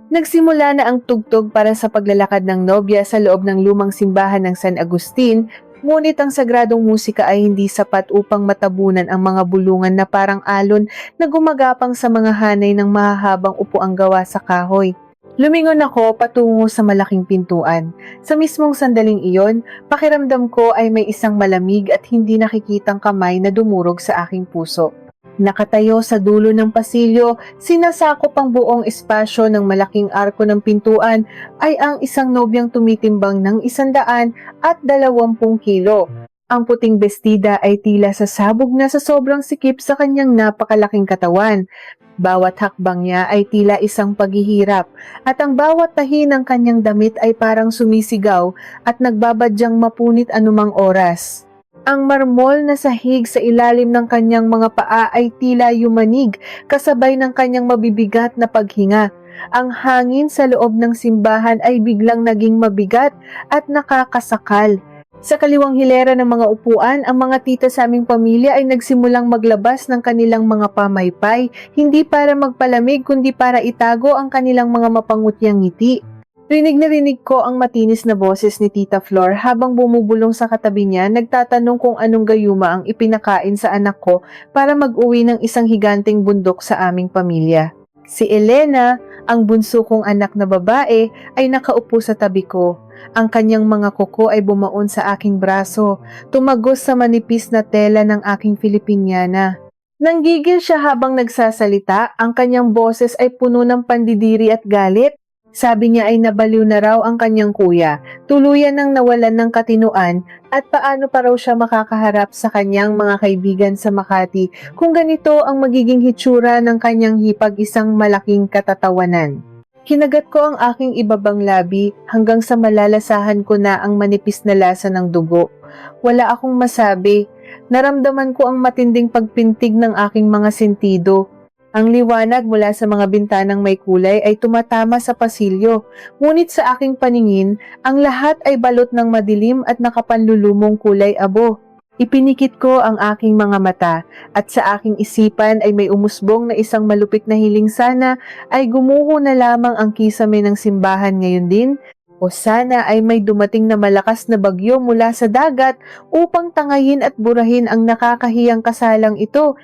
Nagsimula na ang tugtog para sa paglalakad ng nobya sa loob ng lumang simbahan ng San Agustin, ngunit ang sagradong musika ay hindi sapat upang matabunan ang mga bulungan na parang alon na gumagapang sa mga hanay ng mahahabang upuang gawa sa kahoy. Lumingon ako patungo sa malaking pintuan. Sa mismong sandaling iyon, pakiramdam ko ay may isang malamig at hindi nakikitang kamay na dumurog sa aking puso. Nakatayo sa dulo ng pasilyo, sinasakop ang buong espasyo ng malaking arko ng pintuan ay ang isang nobyang tumitimbang ng 120 kilo. Ang puting bestida ay tila sasabog na sa sobrang sikip sa kanyang napakalaking katawan. Bawat hakbang niya ay tila isang paghihirap at ang bawat tahi ng kanyang damit ay parang sumisigaw at nagbabadyang mapunit anumang oras. Ang marmol na sahig sa ilalim ng kanyang mga paa ay tila yumanig kasabay ng kanyang mabibigat na paghinga. Ang hangin sa loob ng simbahan ay biglang naging mabigat at nakakasakal. Sa kaliwang hilera ng mga upuan, ang mga tita sa aming pamilya ay nagsimulang maglabas ng kanilang mga pamaypay, hindi para magpalamig kundi para itago ang kanilang mga mapangutyang ngiti. Rinig na rinig ko ang matinis na boses ni Tita Flor habang bumubulong sa katabi niya, nagtatanong kung anong gayuma ang ipinakain sa anak ko para mag-uwi ng isang higanteng bundok sa aming pamilya. Si Elena, ang bunso kong anak na babae, ay nakaupo sa tabi ko. Ang kanyang mga kuko ay bumaon sa aking braso, tumagos sa manipis na tela ng aking Filipiniana. Nanggigil siya habang nagsasalita, ang kanyang boses ay puno ng pandidiri at galit. Sabi niya ay nabaliw na raw ang kanyang kuya, tuluyan nang nawalan ng katinuan at paano pa raw siya makakaharap sa kanyang mga kaibigan sa Makati kung ganito ang magiging hitsura ng kanyang hipag isang malaking katatawanan. Kinagat ko ang aking ibabang labi hanggang sa malalasahan ko na ang manipis na lasa ng dugo. Wala akong masabi. Naramdaman ko ang matinding pagpintig ng aking mga sentido. Ang liwanag mula sa mga bintanang may kulay ay tumatama sa pasilyo, ngunit sa aking paningin, ang lahat ay balot ng madilim at nakapanlulumong kulay abo. Ipinikit ko ang aking mga mata at sa aking isipan ay may umusbong na isang malupit na hiling sana ay gumuho na lamang ang kisame ng simbahan ngayon din, o sana ay may dumating na malakas na bagyo mula sa dagat upang tangayin at burahin ang nakakahiyang kasalang ito.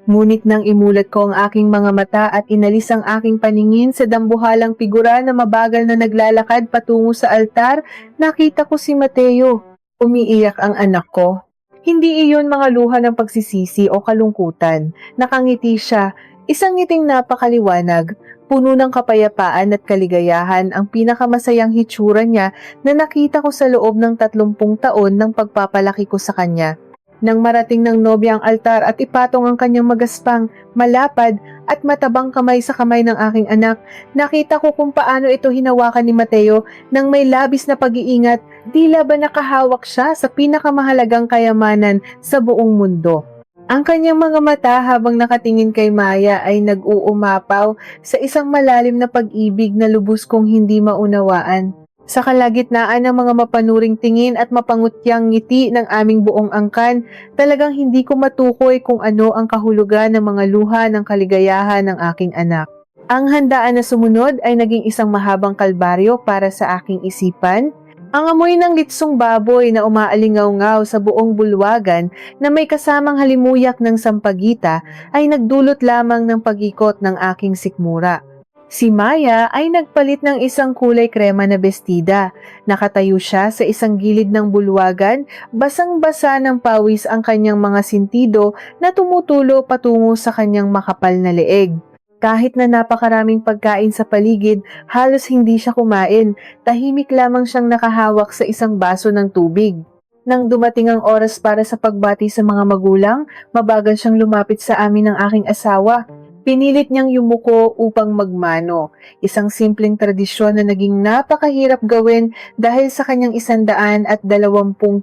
Ngunit nang imulat ko ang aking mga mata at inalis ang aking paningin sa dambuhalang figura na mabagal na naglalakad patungo sa altar, nakita ko si Mateo. Umiiyak ang anak ko. Hindi iyon mga luha ng pagsisisi o kalungkutan. Nakangiti siya, isang ngiting napakaliwanag, puno ng kapayapaan at kaligayahan ang pinakamasayang hitsura niya na nakita ko sa loob ng 30 taon ng pagpapalaki ko sa kanya. Nang marating ng nobya ang altar at ipatong ang kanyang magaspang, malapad at matabang kamay sa kamay ng aking anak, nakita ko kung paano ito hinawakan ni Mateo nang may labis na pag-iingat, tila ba nakahawak siya sa pinakamahalagang kayamanan sa buong mundo. Ang kanyang mga mata habang nakatingin kay Maya ay nag-uumapaw sa isang malalim na pag-ibig na lubos kong hindi maunawaan. Sa kalagitnaan ng mga mapanuring tingin at mapangutyang ngiti ng aming buong angkan, talagang hindi ko matukoy kung ano ang kahulugan ng mga luha ng kaligayahan ng aking anak. Ang handaan na sumunod ay naging isang mahabang kalbaryo para sa aking isipan. Ang amoy ng litsong baboy na umaalingaw-ngaw sa buong bulwagan na may kasamang halimuyak ng sampagita ay nagdulot lamang ng pag-ikot ng aking sikmura. Si Maya ay nagpalit ng isang kulay krema na bestida. Nakatayo siya sa isang gilid ng bulwagan, basang-basa ng pawis ang kanyang mga sintido na tumutulo patungo sa kanyang makapal na leeg. Kahit na napakaraming pagkain sa paligid, halos hindi siya kumain. Tahimik lamang siyang nakahawak sa isang baso ng tubig. Nang dumating ang oras para sa pagbati sa mga magulang, mabagal siyang lumapit sa amin ng aking asawa. Pinilit niyang yumuko upang magmano, isang simpleng tradisyon na naging napakahirap gawin dahil sa kanyang 120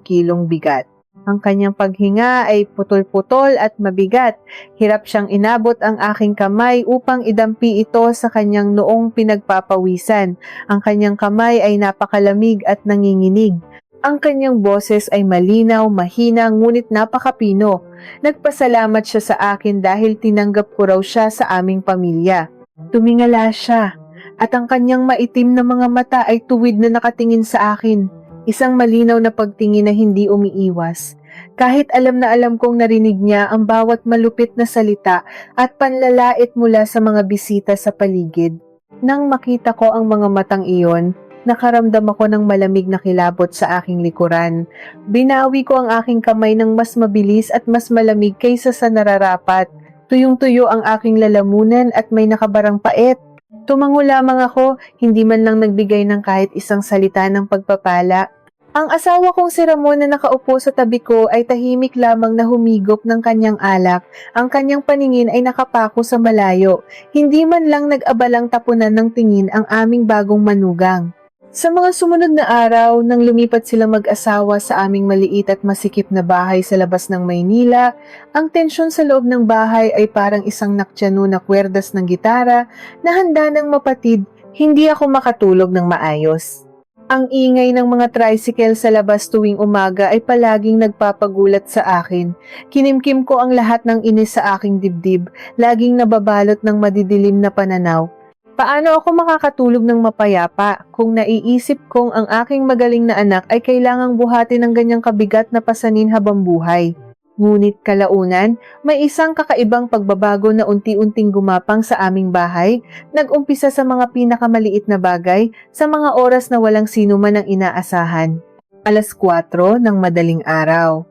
kilong bigat. Ang kanyang paghinga ay putol-putol at mabigat. Hirap siyang inabot ang aking kamay upang idampi ito sa kanyang noong pinagpapawisan. Ang kanyang kamay ay napakalamig at nanginginig. Ang kanyang boses ay malinaw, mahina, ngunit napakapino. Nagpasalamat siya sa akin dahil tinanggap ko raw siya sa aming pamilya. Tumingala siya. at ang kanyang maitim na mga mata ay tuwid na nakatingin sa akin. Isang malinaw na pagtingin na hindi umiiwas. Kahit alam na alam kong narinig niya ang bawat malupit na salita at panlalait mula sa mga bisita sa paligid. Nang makita ko ang mga matang iyon, nakaramdam ako ng malamig na kilabot sa aking likuran. Binawi ko ang aking kamay ng mas mabilis at mas malamig kaysa sa nararapat. Tuyong-tuyo ang aking lalamunan at may nakabarang pait. Tumango lamang ako, hindi man lang nagbigay ng kahit isang salita ng pagpapala. Ang asawa kong si Ramon na nakaupo sa tabi ko ay tahimik lamang na humigop ng kanyang alak. Ang kanyang paningin ay nakapako sa malayo. Hindi man lang nag-abalang tapunan ng tingin ang aming bagong manugang. Sa mga sumunod na araw, nang lumipat silang mag-asawa sa aming maliit at masikip na bahay sa labas ng Maynila, ang tensyon sa loob ng bahay ay parang isang naktyano na kwerdas ng gitara na handa ng mapatid, hindi ako makatulog ng maayos. Ang ingay ng mga tricycle sa labas tuwing umaga ay palaging nagpapagulat sa akin. Kinimkim ko ang lahat ng inis sa aking dibdib, laging nababalot ng madidilim na pananaw. Paano ako makakatulog ng mapayapa kung naiisip kong ang aking magaling na anak ay kailangang buhatin ng ganyang kabigat na pasanin habang buhay? Ngunit kalaunan, may isang kakaibang pagbabago na unti-unting gumapang sa aming bahay, nag-umpisa sa mga pinakamaliit na bagay, sa mga oras na walang sino man ang inaasahan. 4:00 ng madaling araw.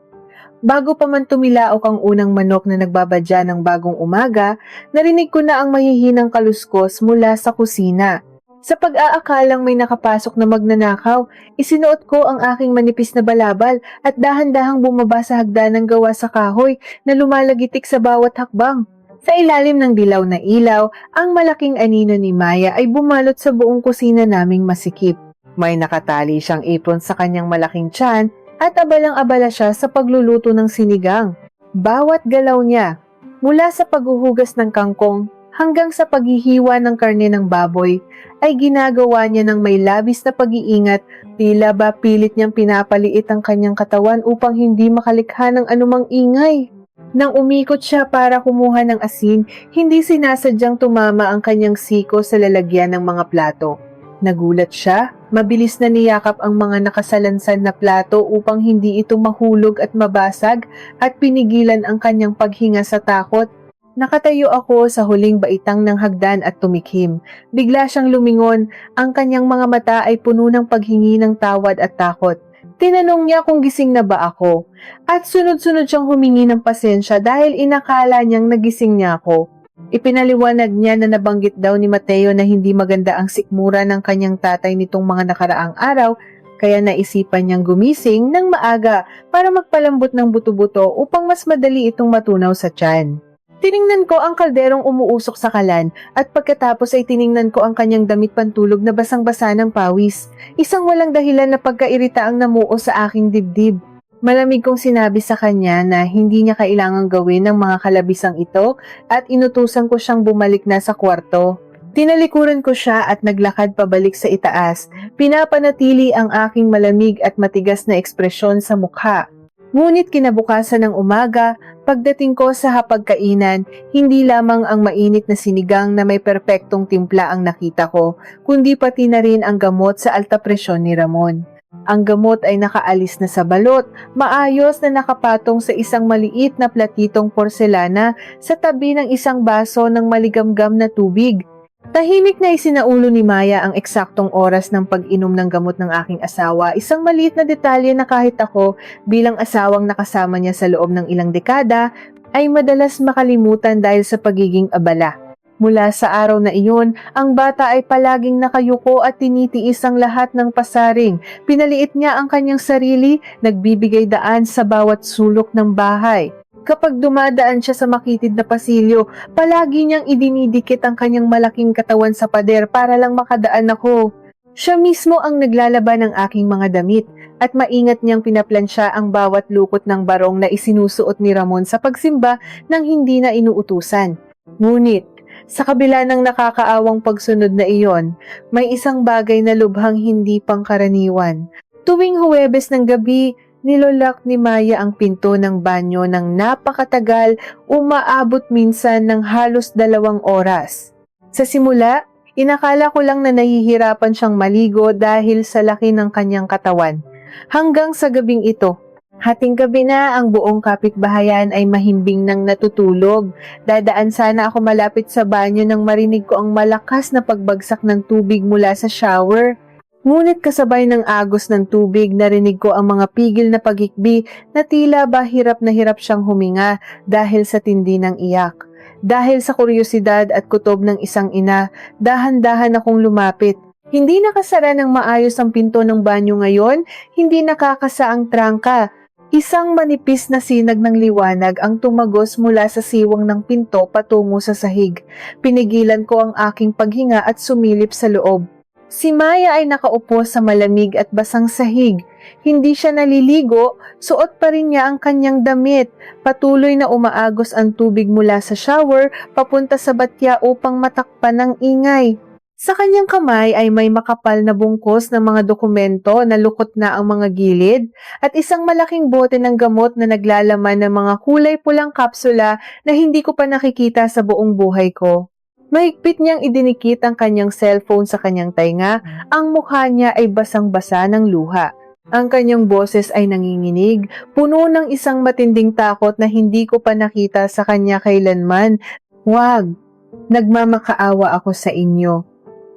Bago pa man tumilaok ang unang manok na nagbabadya ng bagong umaga, narinig ko na ang mahihinang kaluskos mula sa kusina. Sa pag-aakalang may nakapasok na magnanakaw, isinuot ko ang aking manipis na balabal at dahan-dahang bumaba sa hagdanang gawa sa kahoy na lumalagitik sa bawat hakbang. Sa ilalim ng dilaw na ilaw, ang malaking anino ni Maya ay bumalot sa buong kusina naming masikip. May nakatali siyang apron sa kanyang malaking tiyan at abalang-abala siya sa pagluluto ng sinigang. Bawat galaw niya, mula sa paghuhugas ng kangkong hanggang sa paghihiwa ng karne ng baboy, ay ginagawa niya ng may labis na pag-iingat, tila ba pilit niyang pinapaliit ang kanyang katawan upang hindi makalikha ng anumang ingay. Nang umikot siya para kumuha ng asin, hindi sinasadyang tumama ang kanyang siko sa lalagyan ng mga plato. Nagulat siya, mabilis na niyakap ang mga nakasalansan na plato upang hindi ito mahulog at mabasag at pinigilan ang kanyang paghinga sa takot. Nakatayo ako sa huling baitang ng hagdan at tumikhim. Bigla siyang lumingon, ang kanyang mga mata ay puno ng paghingi ng tawad at takot. Tinanong niya kung gising na ba ako at sunod-sunod siyang humingi ng pasensya dahil inakala niyang nagising niya ako. Ipinaliwanag niya na nabanggit daw ni Mateo na hindi maganda ang sikmura ng kanyang tatay nitong mga nakaraang araw, kaya naisipan niyang gumising ng maaga para magpalambot ng buto-buto upang mas madali itong matunaw sa tiyan. Tiningnan ko ang kalderong umuusok sa kalan at pagkatapos ay tiningnan ko ang kanyang damit pantulog na basang-basa ng pawis. Isang walang dahilan na pagkairita ang namuo sa aking dibdib. Malamig kong sinabi sa kanya na hindi niya kailangang gawin ng mga kalabisang ito at inutusan ko siyang bumalik na sa kwarto. Tinalikuran ko siya at naglakad pabalik sa itaas. Pinapanatili ang aking malamig at matigas na ekspresyon sa mukha. Ngunit kinabukasan ng umaga, pagdating ko sa hapagkainan, hindi lamang ang mainit na sinigang na may perpektong timpla ang nakita ko, kundi pati na rin ang gamot sa alta presyon ni Ramon. Ang gamot ay nakaalis na sa balot, maayos na nakapatong sa isang maliit na platitong porselana sa tabi ng isang baso ng maligamgam na tubig. Tahimik na isinaulo ni Maya ang eksaktong oras ng pag-inom ng gamot ng aking asawa, isang maliit na detalye na kahit ako bilang asawang nakasama niya sa loob ng ilang dekada ay madalas makalimutan dahil sa pagiging abala. Mula sa araw na iyon, ang bata ay palaging nakayuko at tinitiis ang lahat ng pasaring. Pinaliit niya ang kanyang sarili, nagbibigay daan sa bawat sulok ng bahay. Kapag dumadaan siya sa makitid na pasilyo, palagi niyang idinidikit ang kanyang malaking katawan sa pader para lang makadaan ako. Siya mismo ang naglalaban ng aking mga damit at maingat niyang pinaplansya ang bawat lukot ng barong na isinusuot ni Ramon sa pagsimba nang hindi na inuutusan. Ngunit, sa kabila ng nakakaawang pagsunod na iyon, may isang bagay na lubhang hindi pangkaraniwan. Tuwing Huwebes ng gabi, nilolak ni Maya ang pinto ng banyo ng napakatagal, umaabot minsan ng halos 2 oras. Sa simula, Inakala ko lang na nahihirapan siyang maligo dahil sa laki ng kanyang katawan. Hanggang sa gabing ito, hating gabi na ang buong kapitbahayan ay mahimbing nang natutulog. Dadaan sana ako malapit sa banyo nang marinig ko ang malakas na pagbagsak ng tubig mula sa shower. Ngunit kasabay ng agos ng tubig, narinig ko ang mga pigil na pagikbi na tila ba hirap na hirap siyang huminga dahil sa tindi ng iyak. Dahil sa kuryosidad at kutob ng isang ina, dahan-dahan akong lumapit. Hindi nakasara ng maayos ang pinto ng banyo ngayon, hindi nakakasa ang trangka. Isang manipis na sinag ng liwanag ang tumagos mula sa siwang ng pinto patungo sa sahig. Pinigilan ko ang aking paghinga at sumilip sa loob. Si Maya ay nakaupo sa malamig at basang sahig. Hindi siya naliligo, suot pa rin niya ang kanyang damit. Patuloy na umaagos ang tubig mula sa shower papunta sa batya upang matakpan ng ingay. Sa kanyang kamay ay may makapal na bungkos ng mga dokumento na lukot na ang mga gilid at isang malaking bote ng gamot na naglalaman ng mga kulay pulang kapsula na hindi ko pa nakikita sa buong buhay ko. Mahigpit niyang idinikit ang kanyang cellphone sa kanyang tainga, ang mukha niya ay basang-basa ng luha. Ang kanyang boses ay nanginginig, puno ng isang matinding takot na hindi ko pa nakita sa kanya kailanman. "Wag, nagmamakaawa ako sa inyo.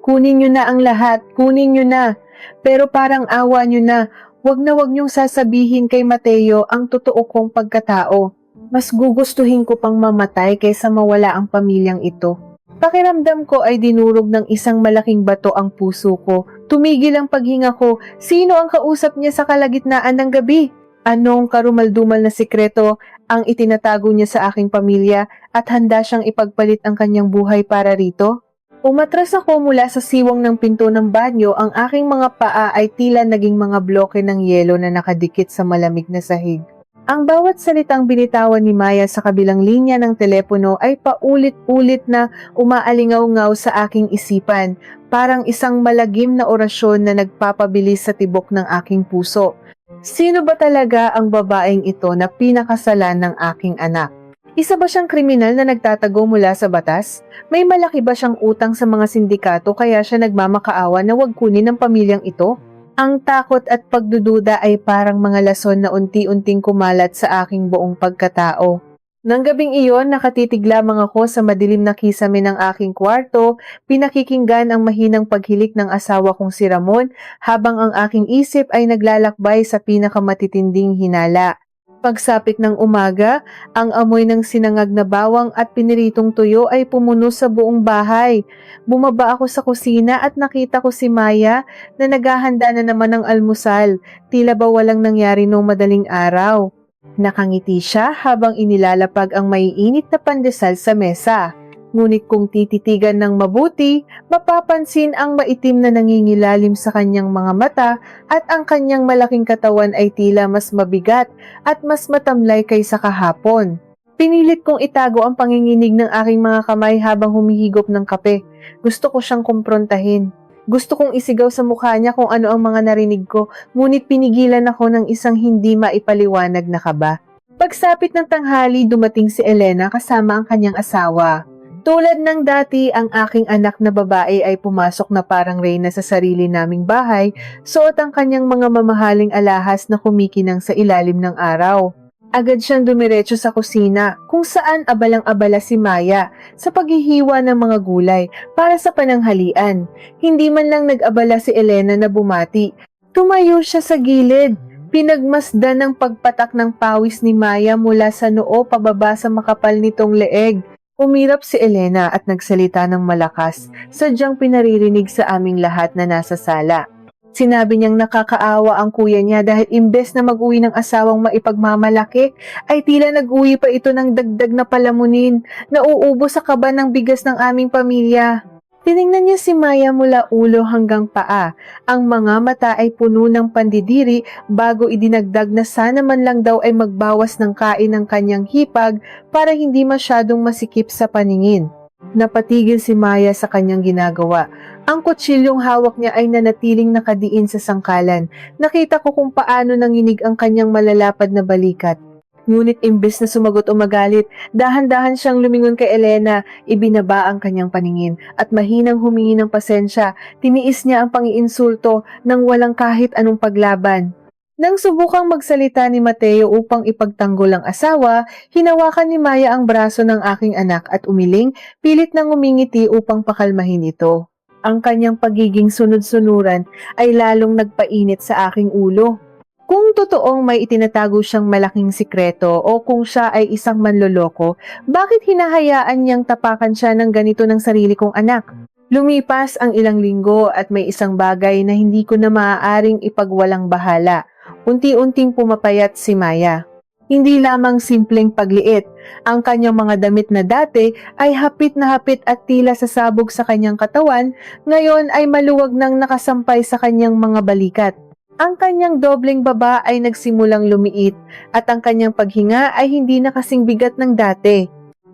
Kunin niyo na ang lahat, kunin niyo na. Pero parang awa niyo na, wag niyong sasabihin kay Mateo ang totoo kong pagkatao. Mas gugustuhin ko pang mamatay kaysa mawala ang pamilyang ito." Pakiramdam ko ay dinurog ng isang malaking bato ang puso ko. Tumigil ang paghinga ko. Sino ang kausap niya sa kalagitnaan ng gabi? Anong karumaldumal na sikreto ang itinatago niya sa aking pamilya at handa siyang ipagpalit ang kanyang buhay para rito? Umatras ako mula sa siwang ng pinto ng banyo. Ang aking mga paa ay tila naging mga bloke ng yelo na nakadikit sa malamig na sahig. Ang bawat salitang binitawan ni Maya sa kabilang linya ng telepono ay paulit-ulit na umaalingaw-ngaw sa aking isipan, parang isang malagim na orasyon na nagpapabilis sa tibok ng aking puso. Sino ba talaga ang babaeng ito na pinakasalan ng aking anak? Isa ba siyang kriminal na nagtatago mula sa batas? May malaki ba siyang utang sa mga sindikato kaya siya nagmamakaawa na wag kunin ng pamilyang ito? Ang takot at pagdududa ay parang mga lason na unti-unting kumalat sa aking buong pagkatao. Nang gabing iyon, nakatitig lamang ako sa madilim na kisame ng aking kwarto, pinakikinggan ang mahinang paghilik ng asawa kong si Ramon habang ang aking isip ay naglalakbay sa pinakamatitinding hinala. Pagsapit ng umaga, ang amoy ng sinangag na bawang at piniritong tuyo ay pumuno sa buong bahay. Bumaba ako sa kusina at nakita ko si Maya na naghahanda na naman ng almusal. Tila ba walang nangyari noong madaling araw. Nakangiti siya habang inilalapag ang maiinit na pandesal sa mesa. Ngunit kung tititigan ng mabuti, mapapansin ang maitim na nangingilalim sa kanyang mga mata at ang kanyang malaking katawan ay tila mas mabigat at mas matamlay kaysa kahapon. Pinilit kong itago ang panginginig ng aking mga kamay habang humihigop ng kape. Gusto ko siyang kumprontahin. Gusto kong isigaw sa mukha niya kung ano ang mga narinig ko, ngunit pinigilan ako ng isang hindi maipaliwanag na kaba. Pagsapit ng tanghali, dumating si Elena kasama ang kanyang asawa. Tulad ng dati, ang aking anak na babae ay pumasok na parang reyna sa sarili naming bahay, suot ang kanyang mga mamahaling alahas na kumikinang sa ilalim ng araw. Agad siyang dumiretso sa kusina, kung saan abalang-abala si Maya sa paghihiwa ng mga gulay para sa pananghalian. Hindi man lang nag-abala si Elena na bumati. Tumayo siya sa gilid. Pinagmasdan ng pagpatak ng pawis ni Maya mula sa noo pababa sa makapal nitong leeg. Umirap si Elena at nagsalita ng malakas, sadyang pinaririnig sa aming lahat na nasa sala. Sinabi niyang nakakaawa ang kuya niya dahil imbes na mag-uwi ng asawang maipagmamalaki, ay tila nag-uwi pa ito ng dagdag na palamunin, nauubos sa kaba ng bigas ng aming pamilya. Tiningnan niya si Maya mula ulo hanggang paa. Ang mga mata ay puno ng pandidiri bago idinagdag na sana man lang daw ay magbawas ng kain ng kanyang hipag para hindi masyadong masikip sa paningin. Napatigil si Maya sa kanyang ginagawa. Ang kutsilyong hawak niya ay nanatiling nakadiin sa sangkalan. Nakita ko kung paano nanginig ang kanyang malalapad na balikat. Ngunit imbes na sumagot o magalit, dahan-dahan siyang lumingon kay Elena, ibinaba ang kanyang paningin at mahinang humingi ng pasensya. Tiniis niya ang pangiinsulto nang walang kahit anong paglaban. Nang subukang magsalita ni Mateo upang ipagtanggol ang asawa, hinawakan ni Maya ang braso ng aking anak at umiling, pilit nang umingiti upang pakalmahin ito. Ang kanyang pagiging sunod-sunuran ay lalong nagpainit sa aking ulo. Kung totoong may itinatago siyang malaking sikreto o kung siya ay isang manloloko, bakit hinahayaan niyang tapakan siya ng ganito ng sarili kong anak? Lumipas ang ilang linggo at may isang bagay na hindi ko na maaaring ipagwalang bahala. Unti-unting pumapayat si Maya. Hindi lamang simpleng pagliit, ang kanyang mga damit na dati ay hapit na hapit at tila sasabog sa kanyang katawan, ngayon ay maluwag nang nakasampay sa kanyang mga balikat. Ang kanyang dobleng baba ay nagsimulang lumiit at ang kanyang paghinga ay hindi na kasing bigat ng dati.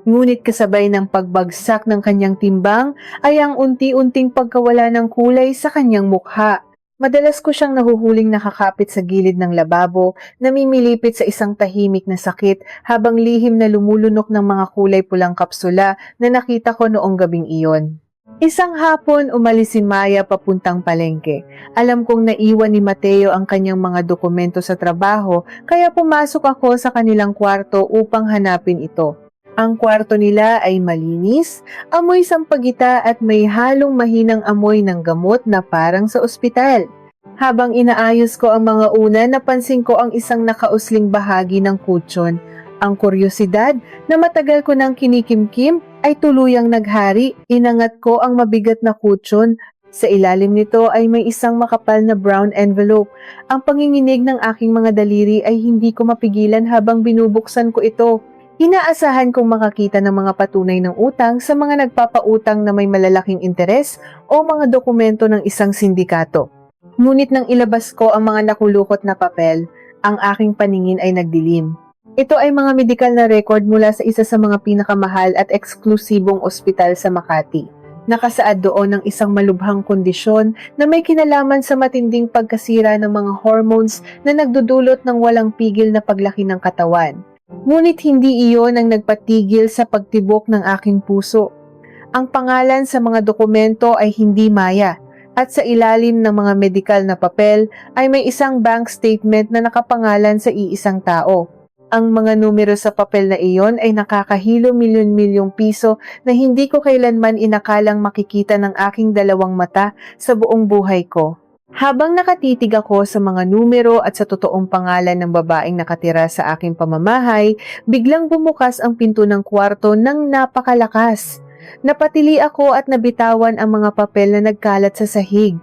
Ngunit kasabay ng pagbagsak ng kanyang timbang ay ang unti-unting pagkawala ng kulay sa kanyang mukha. Madalas ko siyang nahuhuling nakakapit sa gilid ng lababo, namimilipit sa isang tahimik na sakit habang lihim na lumulunok ng mga kulay pulang kapsula na nakita ko noong gabing iyon. Isang hapon, umalis si Maya papuntang palengke. Alam kong naiwan ni Mateo ang kanyang mga dokumento sa trabaho, kaya pumasok ako sa kanilang kwarto upang hanapin ito. Ang kwarto nila ay malinis, amoy sampagita at may halong mahinang amoy ng gamot na parang sa ospital. Habang inaayos ko ang mga una, napansin ko ang isang nakausling bahagi ng kutsyon. Ang kuryosidad na matagal ko nang kinikimkim ay tuluyang naghari. Inangat ko ang mabigat na kutsyon. Sa ilalim nito ay may isang makapal na brown envelope. Ang panginginig ng aking mga daliri ay hindi ko mapigilan habang binubuksan ko ito. Inaasahan kong makakita ng mga patunay ng utang sa mga nagpapautang na may malalaking interes o mga dokumento ng isang sindikato. Ngunit nang ilabas ko ang mga nakulukot na papel, ang aking paningin ay nagdilim. Ito ay mga medikal na record mula sa isa sa mga pinakamahal at eksklusibong ospital sa Makati. Nakasaad doon ang isang malubhang kondisyon na may kinalaman sa matinding pagkasira ng mga hormones na nagdudulot ng walang pigil na paglaki ng katawan. Ngunit hindi iyon ang nagpatigil sa pagtibok ng aking puso. Ang pangalan sa mga dokumento ay hindi Maya, at sa ilalim ng mga medikal na papel ay may isang bank statement na nakapangalan sa iisang tao. Ang mga numero sa papel na iyon ay nakakahilo milyon-milyong piso na hindi ko kailanman inakalang makikita ng aking dalawang mata sa buong buhay ko. Habang nakatitig ako sa mga numero at sa totoong pangalan ng babaeng nakatira sa aking pamamahay, biglang bumukas ang pinto ng kwarto ng napakalakas. Napatili ako at nabitawan ang mga papel na nagkalat sa sahig.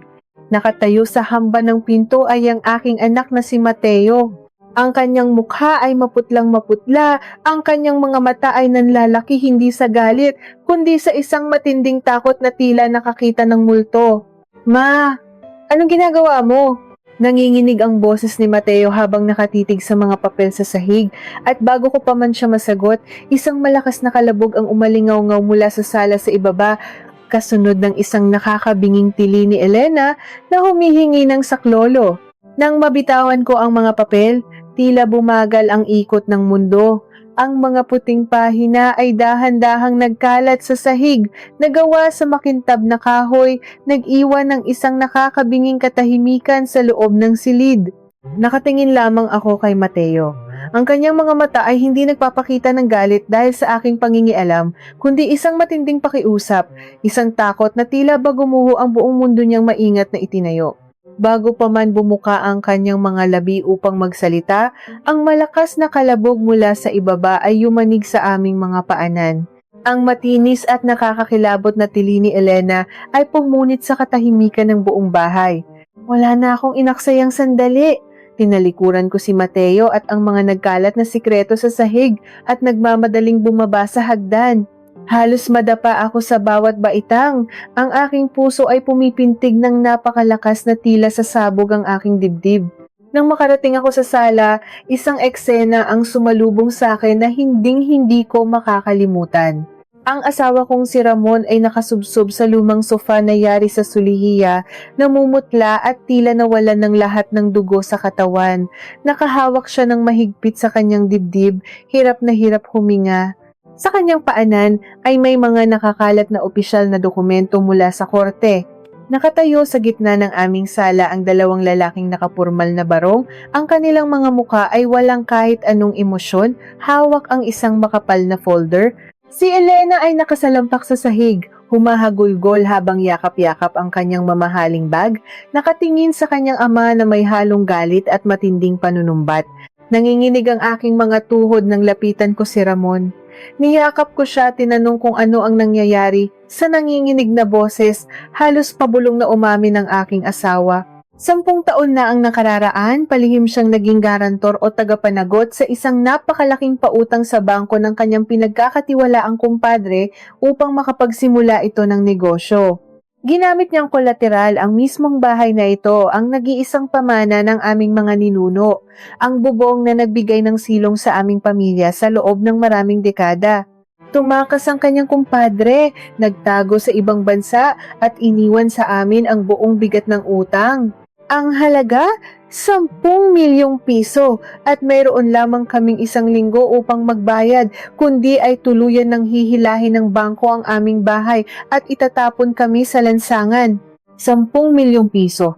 Nakatayo sa hamba ng pinto ay ang aking anak na si Mateo. Ang kanyang mukha ay maputlang maputla, ang kanyang mga mata ay nanlalaki hindi sa galit, kundi sa isang matinding takot na tila nakakita ng multo. Ma, anong ginagawa mo? Nanginginig ang boses ni Mateo habang nakatitig sa mga papel sa sahig, at bago ko pa man siya masagot, isang malakas na kalabog ang umalingaw-ngaw mula sa sala sa ibaba, kasunod ng isang nakakabinging tili ni Elena na humihingi ng saklolo. Nang mabitawan ko ang mga papel, tila bumagal ang ikot ng mundo. Ang mga puting pahina ay dahan-dahang nagkalat sa sahig, nagawa sa makintab na kahoy, nag-iwan ng isang nakakabinging katahimikan sa loob ng silid. Nakatingin lamang ako kay Mateo. Ang kanyang mga mata ay hindi nagpapakita ng galit dahil sa aking pangingialam, kundi isang matinding pakiusap, isang takot na tila ba gumuho ang buong mundo niyang maingat na itinayo. Bago pa man bumuka ang kanyang mga labi upang magsalita, ang malakas na kalabog mula sa ibaba ay yumanig sa aming mga paanan. Ang matinis at nakakakilabot na tili ni Elena ay pumunit sa katahimikan ng buong bahay. Wala na akong inaksayang sandali. Tinalikuran ko si Mateo at ang mga nagkalat na sikreto sa sahig at nagmamadaling bumaba sa hagdan. Halos madapa ako sa bawat baitang. Ang aking puso ay pumipintig ng napakalakas na tila sasabog ang aking dibdib. Nang makarating ako sa sala, isang eksena ang sumalubong sa akin na hinding-hindi ko makakalimutan. Ang asawa kong si Ramon ay nakasubsob sa lumang sofa na yari sa sulihiya, namumutla at tila nawalan ng lahat ng dugo sa katawan. Nakahawak siya ng mahigpit sa kanyang dibdib, hirap na hirap huminga. Sa kanyang paanan ay may mga nakakalat na opisyal na dokumento mula sa korte. Nakatayo sa gitna ng aming sala ang dalawang lalaking nakapurmal na barong, ang kanilang mga muka ay walang kahit anong emosyon, hawak ang isang makapal na folder. Si Elena ay nakasalampak sa sahig, humahagulgol habang yakap-yakap ang kanyang mamahaling bag, nakatingin sa kanyang ama na may halong galit at matinding panunumbat. Nanginginig ang aking mga tuhod nang lapitan ko si Ramon. Niyakap ko siya, tinanong kung ano ang nangyayari. Sa nanginginig na boses, halos pabulong na umamin ng aking asawa. 10 taon na ang nakararaan, palihim siyang naging garantor o tagapanagot sa isang napakalaking pautang sa bangko ng kanyang pinagkakatiwalaang kumpadre upang makapagsimula ito ng negosyo. Ginamit niyang kolateral ang mismong bahay na ito, ang nag-iisang pamana ng aming mga ninuno, ang bubong na nagbigay ng silong sa aming pamilya sa loob ng maraming dekada. Tumakas ang kanyang kumpadre, nagtago sa ibang bansa at iniwan sa amin ang buong bigat ng utang. Ang halaga, 10 milyong piso at mayroon lamang kaming 1 linggo upang magbayad, kundi ay tuluyan ng hihilahin ng bangko ang aming bahay at itatapon kami sa lansangan. 10 milyong piso.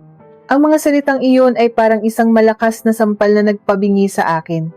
Ang mga salitang iyon ay parang isang malakas na sampal na nagpabingi sa akin.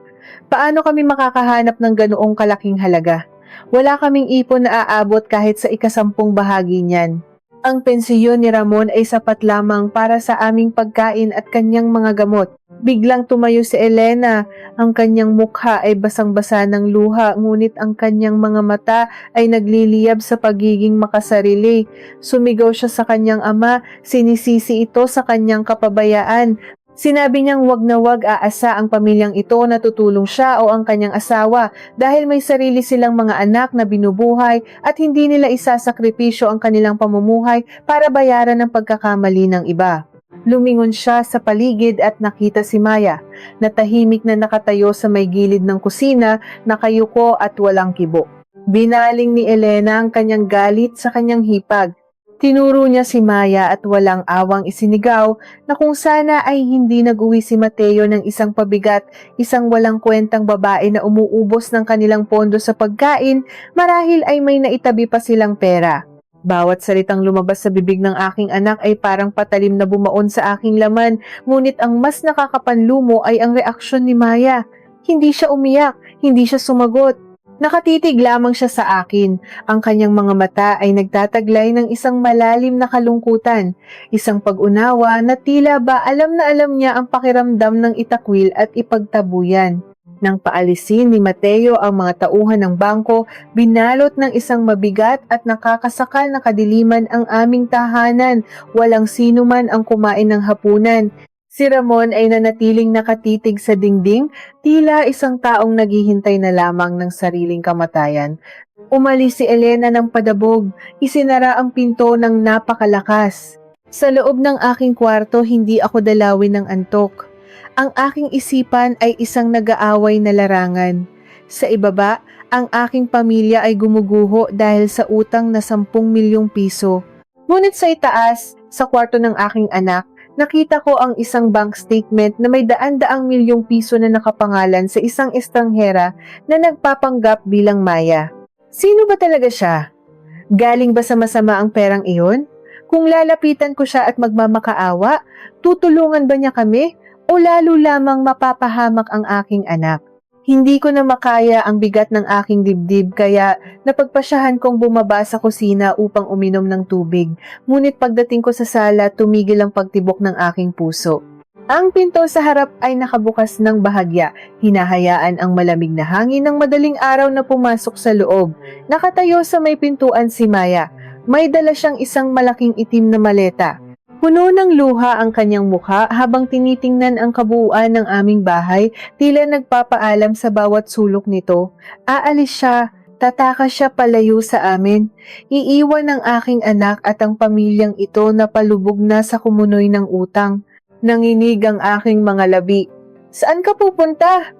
Paano kami makakahanap ng ganoong kalaking halaga? Wala kaming ipon na aabot kahit sa 10 bahagi niyan. Ang pensiyon ni Ramon ay sapat lamang para sa aming pagkain at kanyang mga gamot. Biglang tumayo si Elena. Ang kanyang mukha ay basang-basa ng luha, ngunit ang kanyang mga mata ay nagliliyab sa pagiging makasarili. Sumigaw siya sa kanyang ama, sinisisi ito sa kanyang kapabayaan. Sinabi niyang wag na wag aasa ang pamilyang ito na tutulong siya o ang kanyang asawa dahil may sarili silang mga anak na binubuhay at hindi nila isasakripisyo ang kanilang pamumuhay para bayaran ang pagkakamali ng iba. Lumingon siya sa paligid at nakita si Maya, na tahimik na nakatayo sa may gilid ng kusina, nakayuko at walang kibo. Binaling ni Elena ang kanyang galit sa kanyang hipag. Tinuro niya si Maya at walang awang isinigaw na kung sana ay hindi nag-uwi si Mateo ng isang pabigat, isang walang kwentang babae na umuubos ng kanilang pondo sa pagkain, marahil ay may naitabi pa silang pera. Bawat salitang lumabas sa bibig ng aking anak ay parang patalim na bumaon sa aking laman, ngunit ang mas nakakapanlumo ay ang reaksyon ni Maya. Hindi siya umiyak, hindi siya sumagot. Nakatitig lamang siya sa akin. Ang kanyang mga mata ay nagtataglay ng isang malalim na kalungkutan, isang pag-unawa na tila ba alam na alam niya ang pakiramdam ng itakwil at ipagtabuyan. Nang paalisin ni Mateo ang mga tauhan ng bangko, binalot ng isang mabigat at nakakasakal na kadiliman ang aming tahanan. Walang sino man ang kumain ng hapunan. Si Ramon ay nanatiling nakatitig sa dingding, tila isang taong naghihintay na lamang ng sariling kamatayan. Umalis si Elena ng padabog, isinara ang pinto ng napakalakas. Sa loob ng aking kwarto, hindi ako dalawin ng antok. Ang aking isipan ay isang nag-aaway na larangan. Sa ibaba, ang aking pamilya ay gumuguho dahil sa utang na 10 milyong piso. Ngunit sa itaas, sa kwarto ng aking anak, nakita ko ang isang bank statement na may daan-daang milyong piso na nakapangalan sa isang estranghera na nagpapanggap bilang Maya. Sino ba talaga siya? Galing ba sa masama ang perang iyon? Kung lalapitan ko siya at magmamakaawa, tutulungan ba niya kami o lalo lamang mapapahamak ang aking anak? Hindi ko na makaya ang bigat ng aking dibdib kaya napagpasyahan kong bumaba sa kusina upang uminom ng tubig. Ngunit pagdating ko sa sala, tumigil ang pagtibok ng aking puso. Ang pinto sa harap ay nakabukas ng bahagya. Hinahayaan ang malamig na hangin ng madaling araw na pumasok sa loob. Nakatayo sa may pintuan si Maya. May dala siyang isang malaking itim na maleta. Puno ng luha ang kanyang mukha habang tinitingnan ang kabuuan ng aming bahay, tila nagpapaalam sa bawat sulok nito. Aalis siya, tatakas siya palayo sa amin. Iiwan ang aking anak at ang pamilyang ito na palubog na sa kumunoy ng utang. Nanginig ang aking mga labi. Saan ka pupunta?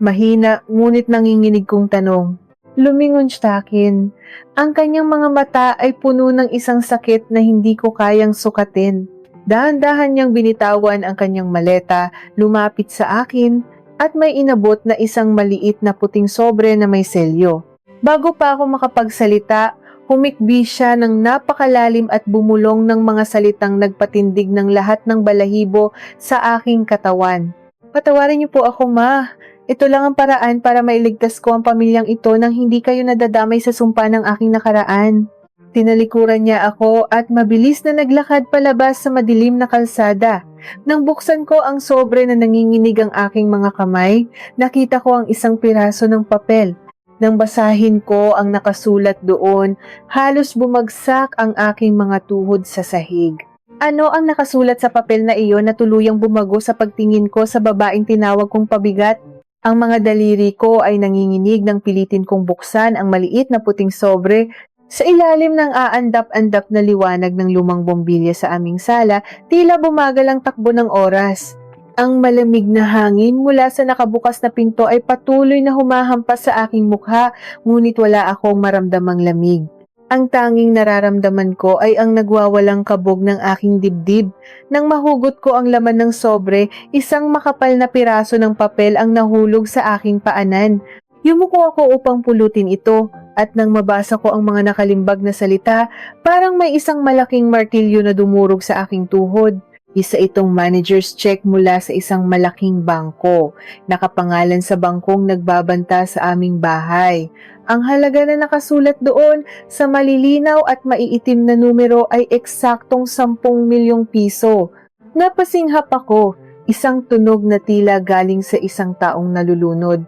Mahina, ngunit nanginginig kong tanong. Lumingon siya akin. Ang kanyang mga mata ay puno ng isang sakit na hindi ko kayang sukatin. Dahan-dahan niyang binitawan ang kanyang maleta, lumapit sa akin, at may inabot na isang maliit na puting sobre na may selyo. Bago pa ako makapagsalita, humikbi siya ng napakalalim at bumulong ng mga salitang nagpatindig ng lahat ng balahibo sa aking katawan. Patawarin niyo po ako, Ma. Ito lang ang paraan para mailigtas ko ang pamilyang ito nang hindi kayo nadadamay sa sumpa ng aking nakaraan. Tinalikuran niya ako at mabilis na naglakad palabas sa madilim na kalsada. Nang buksan ko ang sobre na nanginginig ang aking mga kamay, nakita ko ang isang piraso ng papel. Nang basahin ko ang nakasulat doon, halos bumagsak ang aking mga tuhod sa sahig. Ano ang nakasulat sa papel na iyon na tuluyang bumago sa pagtingin ko sa babaeng tinawag kong pabigat? Ang mga daliri ko ay nanginginig nang pilitin kong buksan ang maliit na puting sobre. Sa ilalim ng aandap-andap na liwanag ng lumang bombilya sa aming sala, tila bumagal ang takbo ng oras. Ang malamig na hangin mula sa nakabukas na pinto ay patuloy na humahampas sa aking mukha, ngunit wala akong maramdamang lamig. Ang tanging nararamdaman ko ay ang nagwawalang kabog ng aking dibdib. Nang mahugot ko ang laman ng sobre, isang makapal na piraso ng papel ang nahulog sa aking paanan. Yumuko ako upang pulutin ito, at nang mabasa ko ang mga nakalimbag na salita, parang may isang malaking martilyo na dumurog sa aking tuhod. Isa itong manager's check mula sa isang malaking bangko. Nakapangalan sa bangkong nagbabanta sa aming bahay. Ang halaga na nakasulat doon sa malilinaw at maiitim na numero ay eksaktong 10 milyong piso. Napasinghap ako, isang tunog na tila galing sa isang taong nalulunod.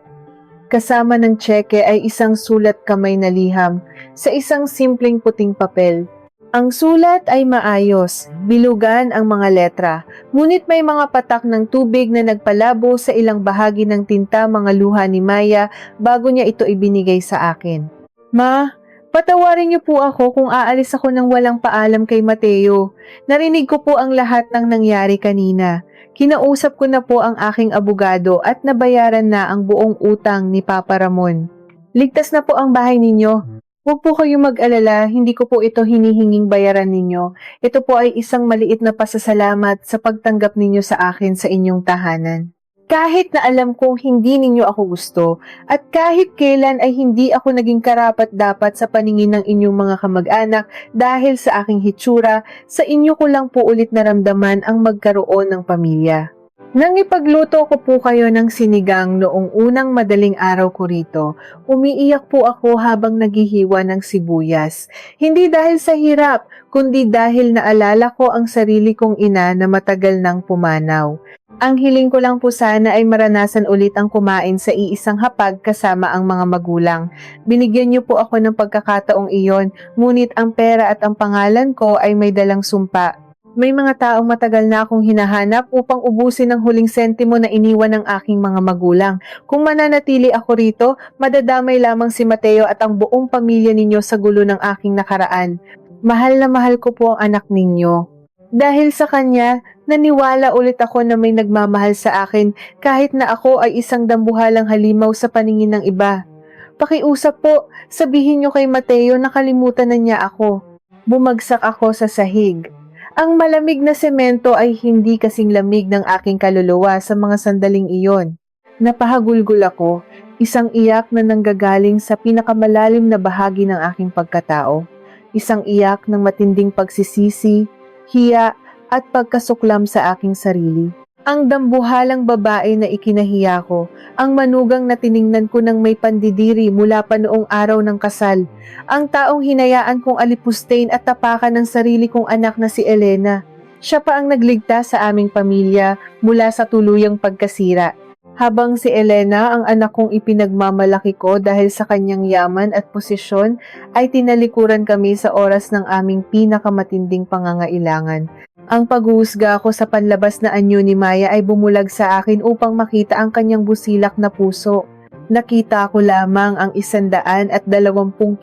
Kasama ng tseke ay isang sulat kamay na liham sa isang simpleng puting papel. Ang sulat ay maayos, bilugan ang mga letra, ngunit may mga patak ng tubig na nagpalabo sa ilang bahagi ng tinta mga luha ni Maya bago niya ito ibinigay sa akin. Ma, patawarin niyo po ako kung aalis ako ng walang paalam kay Mateo. Narinig ko po ang lahat ng nangyari kanina. Kinausap ko na po ang aking abogado at nabayaran na ang buong utang ni Papa Ramon. Ligtas na po ang bahay ninyo. Huwag po kayong mag-alala, hindi ko po ito hinihinging bayaran ninyo. Ito po ay isang maliit na pasasalamat sa pagtanggap ninyo sa akin sa inyong tahanan. Kahit na alam kong hindi ninyo ako gusto, at kahit kailan ay hindi ako naging karapat-dapat sa paningin ng inyong mga kamag-anak dahil sa aking hitsura, sa inyo ko lang po ulit naramdaman ang magkaroon ng pamilya. Nang ipagluto ko po kayo ng sinigang noong unang madaling araw ko rito, umiiyak po ako habang naghihiwa ng sibuyas. Hindi dahil sa hirap, kundi dahil naalala ko ang sarili kong ina na matagal nang pumanaw. Ang hiling ko lang po sana ay maranasan ulit ang kumain sa iisang hapag kasama ang mga magulang. Binigyan niyo po ako ng pagkakataong iyon, ngunit ang pera at ang pangalan ko ay may dalang sumpa. May mga taong matagal na akong hinahanap upang ubusin ang huling sentimo na iniwan ng aking mga magulang. Kung mananatili ako rito, madadamay lamang si Mateo at ang buong pamilya ninyo sa gulo ng aking nakaraan. Mahal na mahal ko po ang anak ninyo. Dahil sa kanya, naniwala ulit ako na may nagmamahal sa akin kahit na ako ay isang dambuhalang halimaw sa paningin ng iba. Pakiusap po, sabihin niyo kay Mateo na kalimutan na niya ako. Bumagsak ako sa sahig. Ang malamig na semento ay hindi kasing lamig ng aking kaluluwa sa mga sandaling iyon. Napahagulgol ako, isang iyak na nanggagaling sa pinakamalalim na bahagi ng aking pagkatao. Isang iyak ng matinding pagsisisi, hiya at pagkasuklam sa aking sarili. Ang dambuhalang babae na ikinahiya ko, ang manugang na tiningnan ko ng may pandidiri mula pa noong araw ng kasal, ang taong hinayaan kong alipustain at tapakan ng sarili kong anak na si Elena. Siya pa ang nagligtas sa aming pamilya mula sa tuluyang pagkasira. Habang si Elena, ang anak kong ipinagmamalaki ko dahil sa kanyang yaman at posisyon, ay tinalikuran kami sa oras ng aming pinakamatinding pangangailangan. Ang paghuhusga ko sa panlabas na anyo ni Maya ay bumulag sa akin upang makita ang kanyang busilak na puso. Nakita ko lamang ang 120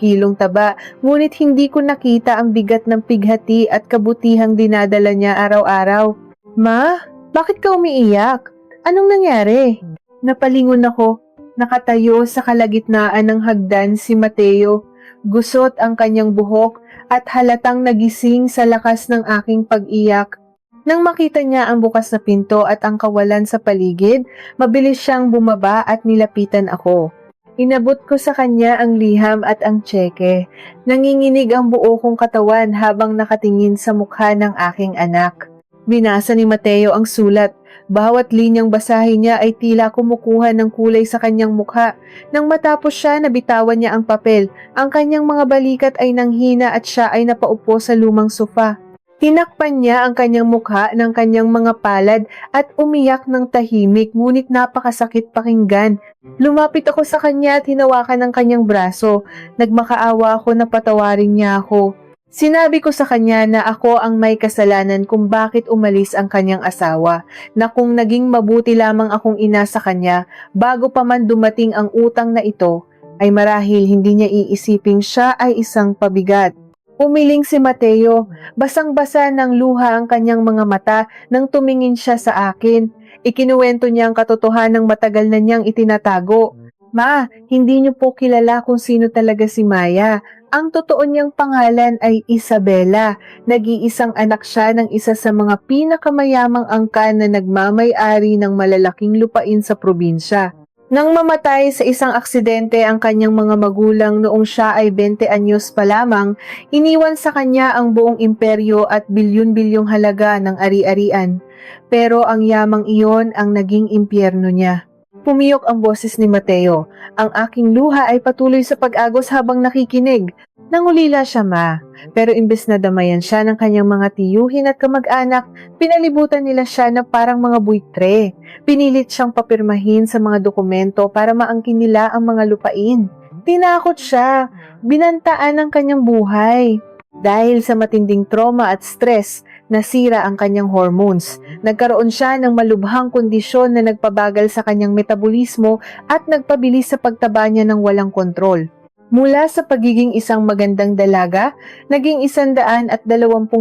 kilong taba, ngunit hindi ko nakita ang bigat ng pighati at kabutihang dinadala niya araw-araw. Ma, bakit ka umiiyak? Anong nangyari? Napalingon ako. Nakatayo sa kalagitnaan ng hagdan si Mateo. Gusot ang kanyang buhok at halatang nagising sa lakas ng aking pag-iyak. Nang makita niya ang bukas na pinto at ang kawalan sa paligid, mabilis siyang bumaba at nilapitan ako. Inabot ko sa kanya ang liham at ang tseke. Nanginginig ang buo kong katawan habang nakatingin sa mukha ng aking anak. Binasa ni Mateo ang sulat. Bawat linyang basahin niya ay tila kumukuha ng kulay sa kanyang mukha. Nang matapos siya, nabitawan niya ang papel. Ang kanyang mga balikat ay nanghina at siya ay napaupo sa lumang sofa. Tinakpan niya ang kanyang mukha ng kanyang mga palad at umiyak ng tahimik, ngunit napakasakit pakinggan. Lumapit ako sa kanya at hinawakan ang kanyang braso. Nagmakaawa ako na patawarin niya ako. Sinabi ko sa kanya na ako ang may kasalanan kung bakit umalis ang kanyang asawa, na kung naging mabuti lamang akong ina sa kanya bago pa man dumating ang utang na ito, ay marahil hindi niya iisiping siya ay isang pabigat. Umiling si Mateo, basang-basa ng luha ang kanyang mga mata nang tumingin siya sa akin. Ikinuwento niya ang katotohanang matagal na niyang itinatago. Ma, hindi niyo po kilala kung sino talaga si Maya. Ang totoo niyang pangalan ay Isabela. Nag-iisang anak siya ng isa sa mga pinakamayamang angkan na nagmamay-ari ng malalaking lupain sa probinsya. Nang mamatay sa isang aksidente ang kanyang mga magulang noong siya ay 20 anyos pa lamang, iniwan sa kanya ang buong imperyo at bilyon-bilyong halaga ng ari-arian. Pero ang yamang iyon ang naging impyerno niya. Pumiyok ang boses ni Mateo. Ang aking luha ay patuloy sa pag-agos habang nakikinig. Nangulila siya, ma. Pero imbes na damayan siya ng kanyang mga tiyuhin at kamag-anak, pinalibutan nila siya na parang mga buitre. Pinilit siyang papirmahin sa mga dokumento para maangkin nila ang mga lupain. Tinakot siya. Binantaan ang kanyang buhay. Dahil sa matinding trauma at stress, nasira ang kanyang hormones. Nagkaroon siya ng malubhang kondisyon na nagpabagal sa kanyang metabolismo at nagpabilis sa pagtaba niya ng walang kontrol. Mula sa pagiging isang magandang dalaga, naging 120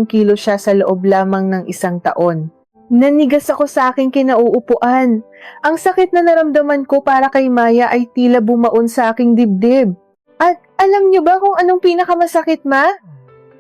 kilo siya sa loob lamang ng isang taon. Nanigas ako sa aking kinauupuan. Ang sakit na naramdaman ko para kay Maya ay tila bumaon sa aking dibdib. At alam niyo ba kung anong pinakamasakit, ma?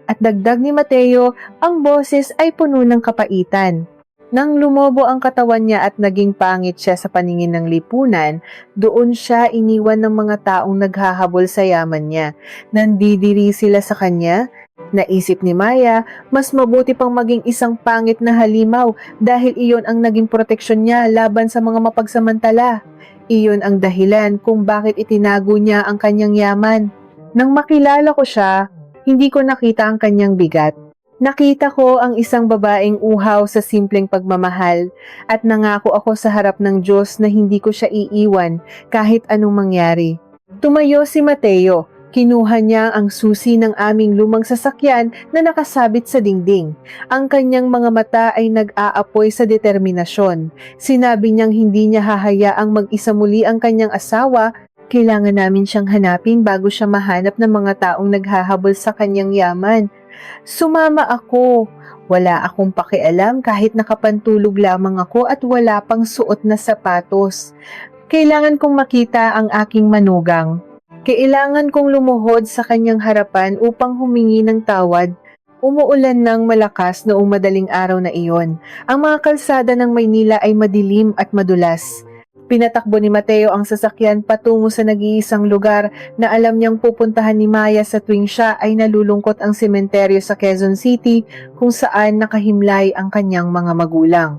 At dagdag ni Mateo, ang boses ay puno ng kapaitan. Nang lumobo ang katawan niya at naging pangit siya sa paningin ng lipunan, doon siya iniwan ng mga taong naghahabol sa yaman niya. Nandidiri sila sa kanya. Naisip ni Maya, mas mabuti pang maging isang pangit na halimaw dahil iyon ang naging proteksyon niya laban sa mga mapagsamantala. Iyon ang dahilan kung bakit itinago niya ang kanyang yaman. Nang makilala ko siya, hindi ko nakita ang kanyang bigat. Nakita ko ang isang babaeng uhaw sa simpleng pagmamahal at nangako ako sa harap ng Diyos na hindi ko siya iiwan kahit anong mangyari. Tumayo si Mateo. Kinuha niya ang susi ng aming lumang sasakyan na nakasabit sa dingding. Ang kanyang mga mata ay nag-aapoy sa determinasyon. Sinabi niyang hindi niya hahayaang mag-isa muli ang kanyang asawa. Kailangan namin siyang hanapin bago siya mahanap ng mga taong naghahabol sa kanyang yaman. Sumama ako. Wala akong pakialam kahit nakapantulog lamang ako at wala pang suot na sapatos. Kailangan kong makita ang aking manugang. Kailangan kong lumuhod sa kanyang harapan upang humingi ng tawad. Umuulan ng malakas noong madaling araw na iyon. Ang mga kalsada ng Maynila ay madilim at madulas. Pinatakbo ni Mateo ang sasakyan patungo sa nag-iisang lugar na alam niyang pupuntahan ni Maya sa tuwing siya ay nalulungkot ang sementeryo sa Quezon City kung saan nakahimlay ang kanyang mga magulang.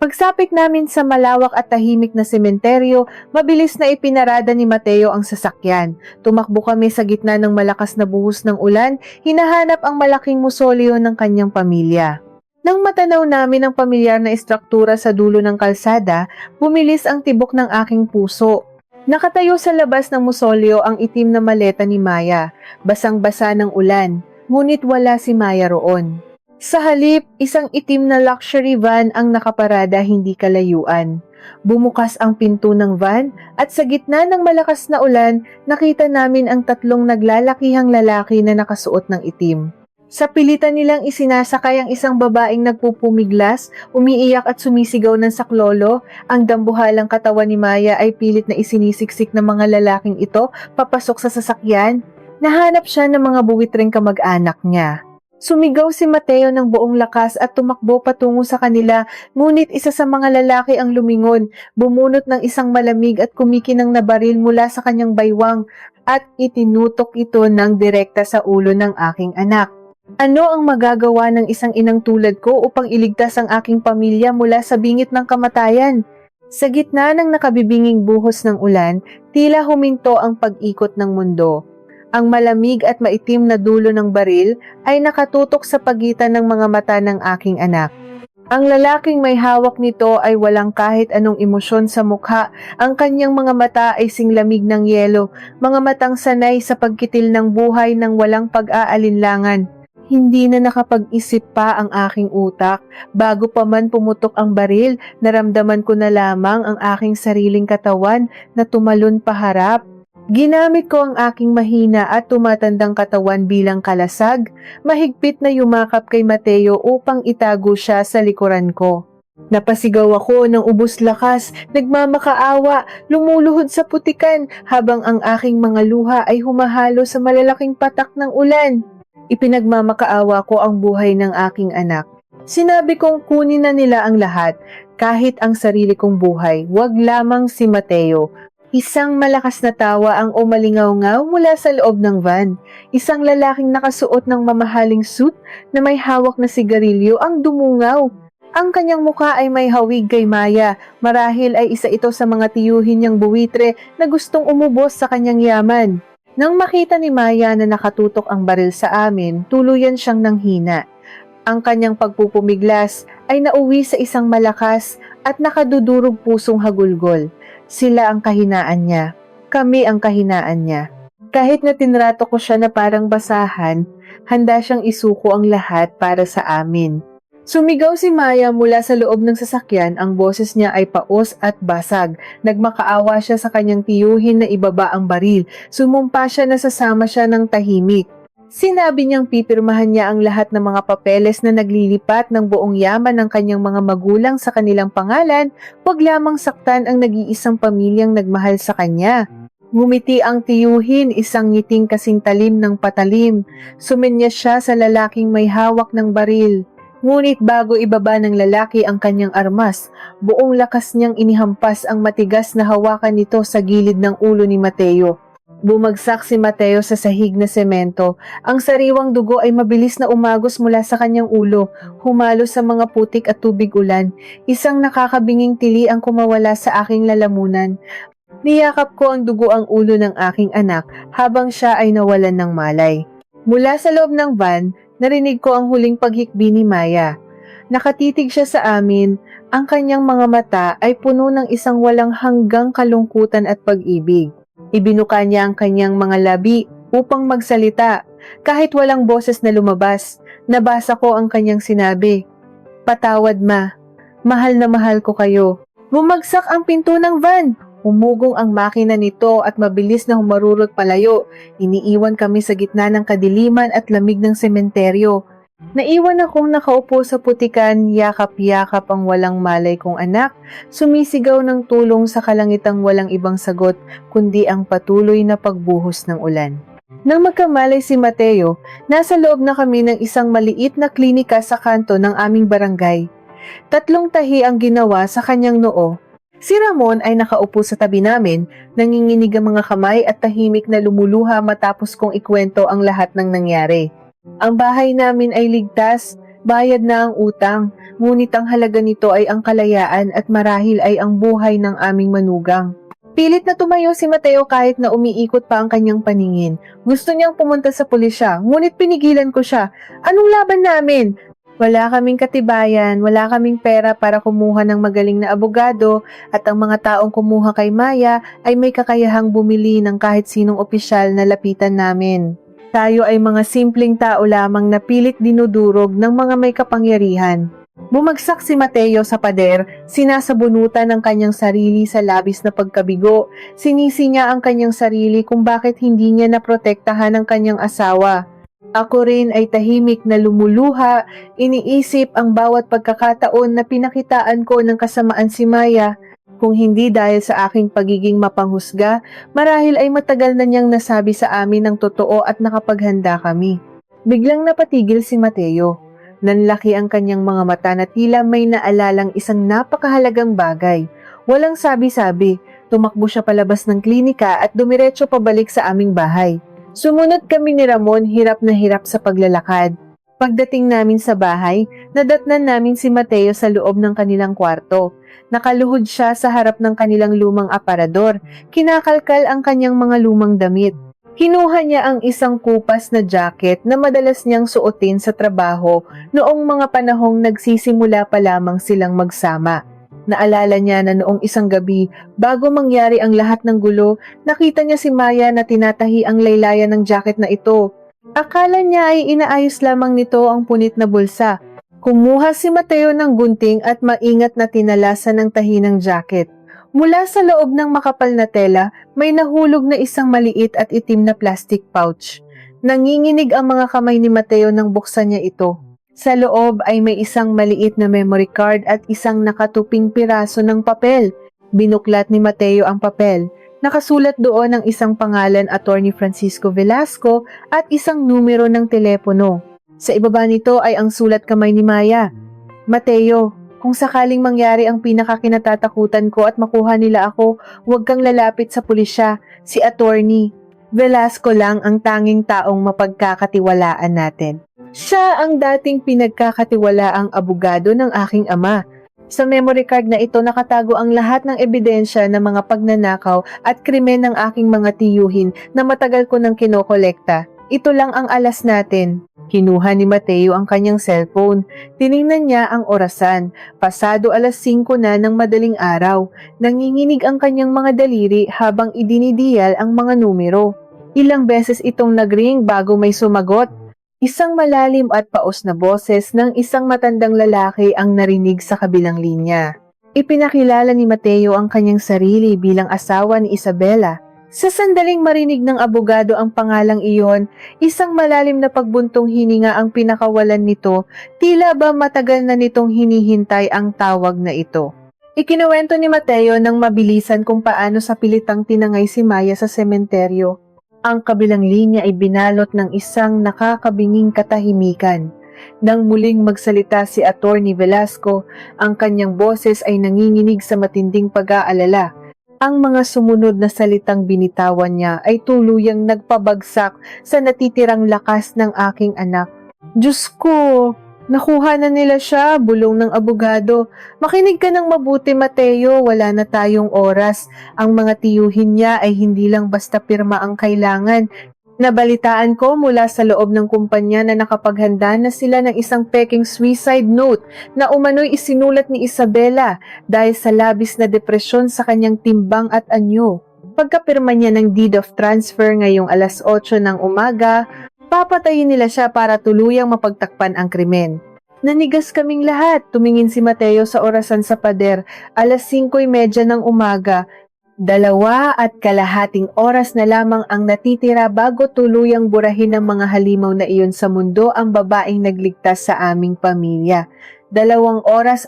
Pagsapit namin sa malawak at tahimik na sementeryo, mabilis na ipinarada ni Mateo ang sasakyan. Tumakbo kami sa gitna ng malakas na buhos ng ulan, hinahanap ang malaking musolyo ng kanyang pamilya. Nang matanaw namin ang pamilyar na istruktura sa dulo ng kalsada, bumilis ang tibok ng aking puso. Nakatayo sa labas ng musolyo ang itim na maleta ni Maya, basang-basa ng ulan, ngunit wala si Maya roon. Sa halip, isang itim na luxury van ang nakaparada hindi kalayuan. Bumukas ang pinto ng van at sa gitna ng malakas na ulan, nakita namin ang tatlong naglalakihang lalaki na nakasuot ng itim. Sa pilitan nilang isinasakay ang isang babaeng nagpupumiglas, umiiyak at sumisigaw ng saklolo, ang dambuhalang katawan ni Maya ay pilit na isinisiksik ng mga lalaking ito papasok sa sasakyan. Nahanap siya ng mga buwitreng kamag-anak niya. Sumigaw si Mateo ng buong lakas at tumakbo patungo sa kanila, ngunit isa sa mga lalaki ang lumingon, bumunot ng isang malamig at kumikinang na baril mula sa kanyang baywang at itinutok ito ng direkta sa ulo ng aking anak. Ano ang magagawa ng isang inang tulad ko upang iligtas ang aking pamilya mula sa bingit ng kamatayan? Sa gitna ng nakabibinging buhos ng ulan, tila huminto ang pag-ikot ng mundo. Ang malamig at maitim na dulo ng baril ay nakatutok sa pagitan ng mga mata ng aking anak. Ang lalaking may hawak nito ay walang kahit anong emosyon sa mukha. Ang kanyang mga mata ay singlamig ng yelo, mga matang sanay sa pagkitil ng buhay ng walang pag-aalinlangan. Hindi na nakapag-isip pa ang aking utak. Bago pa man pumutok ang baril, naramdaman ko na lamang ang aking sariling katawan na tumalon paharap. Ginamit ko ang aking mahina at tumatandang katawan bilang kalasag, mahigpit na yumakap kay Mateo upang itago siya sa likuran ko. Napasigaw ako ng ubos lakas, nagmamakaawa, lumuluhod sa putikan habang ang aking mga luha ay humahalo sa malalaking patak ng ulan. Ipinagmamakaawa ko ang buhay ng aking anak. Sinabi kong kunin na nila ang lahat, kahit ang sarili kong buhay, wag lamang si Mateo. Isang malakas na tawa ang umalingaw-ngaw mula sa loob ng van. Isang lalaking nakasuot ng mamahaling suit na may hawak na sigarilyo ang dumungaw. Ang kanyang mukha ay may hawig kay Maya. Marahil ay isa ito sa mga tiyuhin niyang buwitre na gustong umubos sa kanyang yaman. Nang makita ni Maya na nakatutok ang baril sa amin, tuluyan siyang nanghina. Ang kanyang pagpupumiglas ay nauwi sa isang malakas at nakadudurog pusong hagulgol. Sila ang kahinaan niya. Kami ang kahinaan niya. Kahit na tinrato ko siya na parang basahan, handa siyang isuko ang lahat para sa amin. Sumigaw si Maya mula sa loob ng sasakyan, ang boses niya ay paos at basag. Nagmakaawa siya sa kanyang tiyuhin na ibaba ang baril. Sumumpa siya na sasama siya ng tahimik. Sinabi niyang pipirmahan niya ang lahat ng mga papeles na naglilipat ng buong yaman ng kanyang mga magulang sa kanilang pangalan, wag lamang saktan ang nag-iisang pamilyang nagmahal sa kanya. Ngumiti ang tiyuhin, isang ngiting kasing talim ng patalim. Suminya siya sa lalaking may hawak ng baril. Ngunit bago ibaba ng lalaki ang kanyang armas, buong lakas niyang inihampas ang matigas na hawakan nito sa gilid ng ulo ni Mateo. Bumagsak si Mateo sa sahig na semento. Ang sariwang dugo ay mabilis na umagos mula sa kanyang ulo, humalo sa mga putik at tubig ulan. Isang nakakabinging tili ang kumawala sa aking lalamunan. Niyakap ko ang dugo ang ulo ng aking anak habang siya ay nawalan ng malay. Mula sa loob ng van, narinig ko ang huling paghikbi ni Maya. Nakatitig siya sa amin, ang kanyang mga mata ay puno ng isang walang hanggang kalungkutan at pag-ibig. Ibinuka niya ang kanyang mga labi upang magsalita. Kahit walang boses na lumabas, nabasa ko ang kanyang sinabi, "Patawad ma, mahal na mahal ko kayo." Bumagsak ang pinto ng van. Umugong ang makina nito at mabilis na humarurot palayo. Iniiwan kami sa gitna ng kadiliman at lamig ng sementeryo. Naiwan akong nakaupo sa putikan, yakap-yakap ang walang malay kong anak, sumisigaw ng tulong sa kalangitang walang ibang sagot, kundi ang patuloy na pagbuhos ng ulan. Nang magkamalay si Mateo, nasa loob na kami ng isang maliit na klinika sa kanto ng aming barangay. 3 tahi ang ginawa sa kanyang noo. Si Ramon ay nakaupo sa tabi namin, nanginginig ang mga kamay at tahimik na lumuluha matapos kong ikwento ang lahat ng nangyari. Ang bahay namin ay ligtas, bayad na ang utang, ngunit ang halaga nito ay ang kalayaan at marahil ay ang buhay ng aming manugang. Pilit na tumayo si Mateo kahit na umiikot pa ang kanyang paningin. Gusto niyang pumunta sa pulisya, ngunit pinigilan ko siya. Anong laban namin? Wala kaming katibayan, wala kaming pera para kumuha ng magaling na abogado at ang mga taong kumuha kay Maya ay may kakayahang bumili ng kahit sinong opisyal na lapitan namin. Tayo ay mga simpleng tao lamang na pilit dinudurog ng mga may kapangyarihan. Bumagsak si Mateo sa pader, sinasabunutan ng kanyang sarili sa labis na pagkabigo. Sinisi niya ang kanyang sarili kung bakit hindi niya naprotektahan ang kanyang asawa. Ako rin ay tahimik na lumuluha, iniisip ang bawat pagkakataon na pinakitaan ko ng kasamaan si Maya. Kung hindi dahil sa aking pagiging mapanghusga, marahil ay matagal na niyang nasabi sa amin ng totoo at nakapaghanda kami. Biglang napatigil si Mateo. Nanlaki ang kanyang mga mata na tila may naalalang isang napakahalagang bagay. Walang sabi-sabi, tumakbo siya palabas ng klinika at dumiretso pabalik sa aming bahay. Sumunod kami ni Ramon, hirap na hirap sa paglalakad. Pagdating namin sa bahay, nadatnan namin si Mateo sa loob ng kanilang kwarto. Nakaluhod siya sa harap ng kanilang lumang aparador. Kinakalkal ang kanyang mga lumang damit. Kinuha niya ang isang kupas na jacket na madalas niyang suotin sa trabaho noong mga panahong nagsisimula pa lamang silang magsama. Naalala niya na noong isang gabi, bago mangyari ang lahat ng gulo, nakita niya si Maya na tinatahi ang laylayan ng jacket na ito. Akala niya ay inaayos lamang nito ang punit na bulsa. Kumuha si Mateo ng gunting at maingat na tinalasan ng tahi ng jacket. Mula sa loob ng makapal na tela, may nahulog na isang maliit at itim na plastic pouch. Nanginginig ang mga kamay ni Mateo nang buksan niya ito. Sa loob ay may isang maliit na memory card at isang nakatuping piraso ng papel. Binuklat ni Mateo ang papel. Nakasulat doon ang isang pangalan, Attorney Francisco Velasco, at isang numero ng telepono. Sa ibaba nito ay ang sulat kamay ni Maya. Mateo, kung sakaling mangyari ang pinakakinatatakutan ko at makuha nila ako, huwag kang lalapit sa pulisya. Si Attorney Velasco lang ang tanging taong mapagkakatiwalaan natin. Siya ang dating pinagkakatiwalaang abogado ng aking ama. Sa memory card na ito nakatago ang lahat ng ebidensya ng mga pagnanakaw at krimen ng aking mga tiyuhin na matagal ko nang kinokolekta. Ito lang ang alas natin. Kinuha ni Mateo ang kanyang cellphone. Tiningnan niya ang orasan. Pasado 5:00 na ng madaling araw. Nanginginig ang kanyang mga daliri habang idinidiyal ang mga numero. Ilang beses itong nagring bago may sumagot. Isang malalim at paos na boses ng isang matandang lalaki ang narinig sa kabilang linya. Ipinakilala ni Mateo ang kanyang sarili bilang asawa ni Isabela. Sa sandaling marinig ng abogado ang pangalang iyon, isang malalim na pagbuntong hininga ang pinakawalan nito, tila ba matagal na nitong hinihintay ang tawag na ito. Ikinuwento ni Mateo ng mabilisan kung paano sa pilitang tinangay si Maya sa sementeryo. Ang kabilang linya ay binalot ng isang nakakabinging katahimikan. Nang muling magsalita si Attorney Velasco, ang kanyang boses ay nanginginig sa matinding pag-aalala. Ang mga sumunod na salitang binitawan niya ay tuluyang nagpabagsak sa natitirang lakas ng aking anak. Diyos ko! Nakuha na nila siya, bulong ng abogado. Makinig ka ng mabuti, Mateo, wala na tayong oras. Ang mga tiyuhin niya ay hindi lang basta pirma ang kailangan. Nabalitaan ko mula sa loob ng kumpanya na nakapaghanda na sila ng isang peking suicide note na umano'y isinulat ni Isabela dahil sa labis na depresyon sa kanyang timbang at anyo. Pagkapirma niya ng deed of transfer ngayong 8:00 ng umaga, papatayin nila siya para tuluyang mapagtakpan ang krimen. Nanigas kaming lahat, tumingin si Mateo sa orasan sa pader, 5:30 ng umaga. 2.5 oras na lamang ang natitira bago tuluyang burahin ng mga halimaw na iyon sa mundo ang babaeng nagligtas sa aming pamilya. 2.5 oras.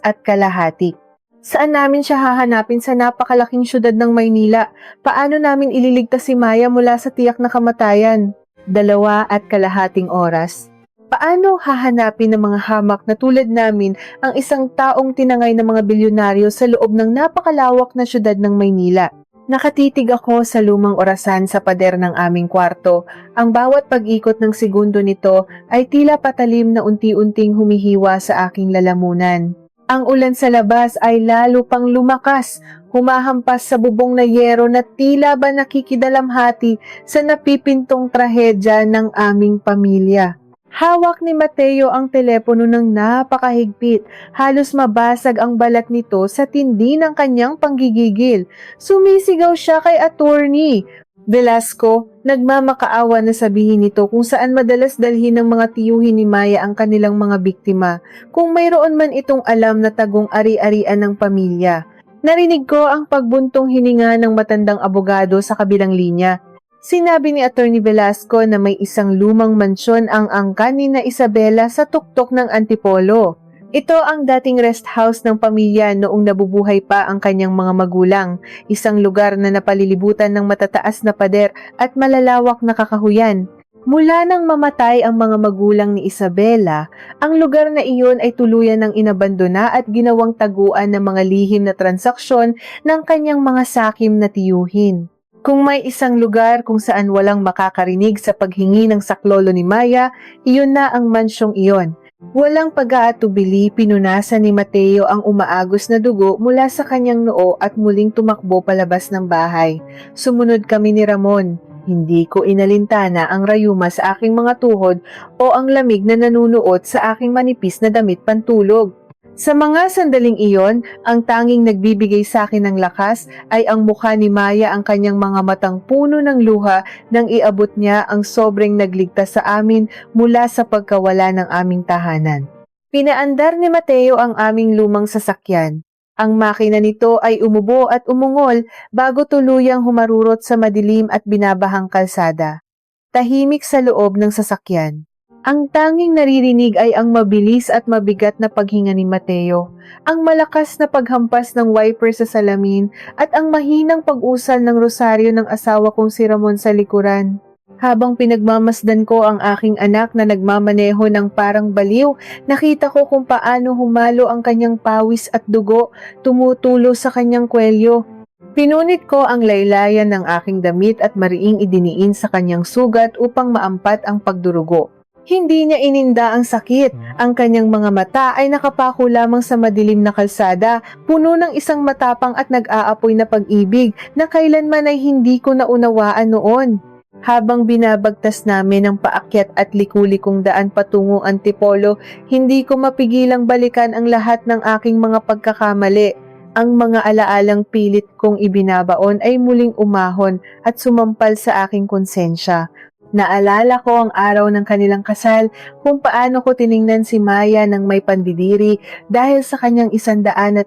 Saan namin siya hahanapin sa napakalaking syudad ng Maynila? Paano namin ililigtas si Maya mula sa tiyak na kamatayan? 2.5 oras. Paano hahanapin ng mga hamak na tulad namin ang isang taong tinangay ng mga bilyonaryo sa loob ng napakalawak na syudad ng Maynila? Nakatitig ako sa lumang orasan sa pader ng aming kwarto. Ang bawat pag-ikot ng segundo nito ay tila patalim na unti-unting humihiwa sa aking lalamunan. Ang ulan sa labas ay lalo pang lumakas, humahampas sa bubong na yero na tila ba nakikidalamhati sa napipintong trahedya ng aming pamilya. Hawak ni Mateo ang telepono ng napakahigpit, halos mabasag ang balat nito sa tindi ng kanyang panggigigil. Sumisigaw siya kay Attorney Velasco, nagmamakaawa na sabihin nito kung saan madalas dalhin ng mga tiyuhin ni Maya ang kanilang mga biktima, kung mayroon man itong alam na tagong ari-arian ng pamilya. Narinig ko ang pagbuntong hininga ng matandang abogado sa kabilang linya. Sinabi ni Attorney Velasco na may isang lumang mansyon ang angkan ni na Isabela sa tuktok ng Antipolo. Ito ang dating rest house ng pamilya noong nabubuhay pa ang kanyang mga magulang, isang lugar na napalilibutan ng matataas na pader at malalawak na kakahuyan. Mula nang mamatay ang mga magulang ni Isabela, ang lugar na iyon ay tuluyan ng inabandona at ginawang taguan ng mga lihim na transaksyon ng kanyang mga sakim na tiyuhin. Kung may isang lugar kung saan walang makakarinig sa paghingi ng saklolo ni Maya, iyon na ang mansyong iyon. Walang pag-aatubili, pinunasan ni Mateo ang umaagos na dugo mula sa kanyang noo at muling tumakbo palabas ng bahay. Sumunod kami ni Ramon. Hindi ko inalintana ang rayuma sa aking mga tuhod o ang lamig na nanunuot sa aking manipis na damit pantulog. Sa mga sandaling iyon, ang tanging nagbibigay sa akin ng lakas ay ang mukha ni Maya, ang kanyang mga matang puno ng luha nang iabot niya ang sobrang nagligtas sa amin mula sa pagkawala ng aming tahanan. Pinaandar ni Mateo ang aming lumang sasakyan. Ang makina nito ay umubo at umungol bago tuluyang humarurot sa madilim at binabahang kalsada. Tahimik sa loob ng sasakyan. Ang tanging naririnig ay ang mabilis at mabigat na paghinga ni Mateo, ang malakas na paghampas ng wiper sa salamin at ang mahinang pag-usal ng rosaryo ng asawa kong si Ramon sa likuran. Habang pinagmamasdan ko ang aking anak na nagmamaneho ng parang baliw, nakita ko kung paano humalo ang kanyang pawis at dugo tumutulo sa kanyang kwelyo. Pinunit ko ang laylayan ng aking damit at mariing idiniin sa kanyang sugat upang maampat ang pagdurugo. Hindi niya ininda ang sakit. Ang kanyang mga mata ay nakapako lamang sa madilim na kalsada, puno ng isang matapang at nag-aapoy na pag-ibig na kailanman ay hindi ko naunawaan noon. Habang binabagtas namin ang paakyat at likulikong daan patungong Antipolo, hindi ko mapigilang balikan ang lahat ng aking mga pagkakamali. Ang mga alaalang pilit kong ibinabaon ay muling umahon at sumampal sa aking konsensya. Naalala ko ang araw ng kanilang kasal, kung paano ko tiningnan si Maya ng may pandidiri dahil sa kanyang 120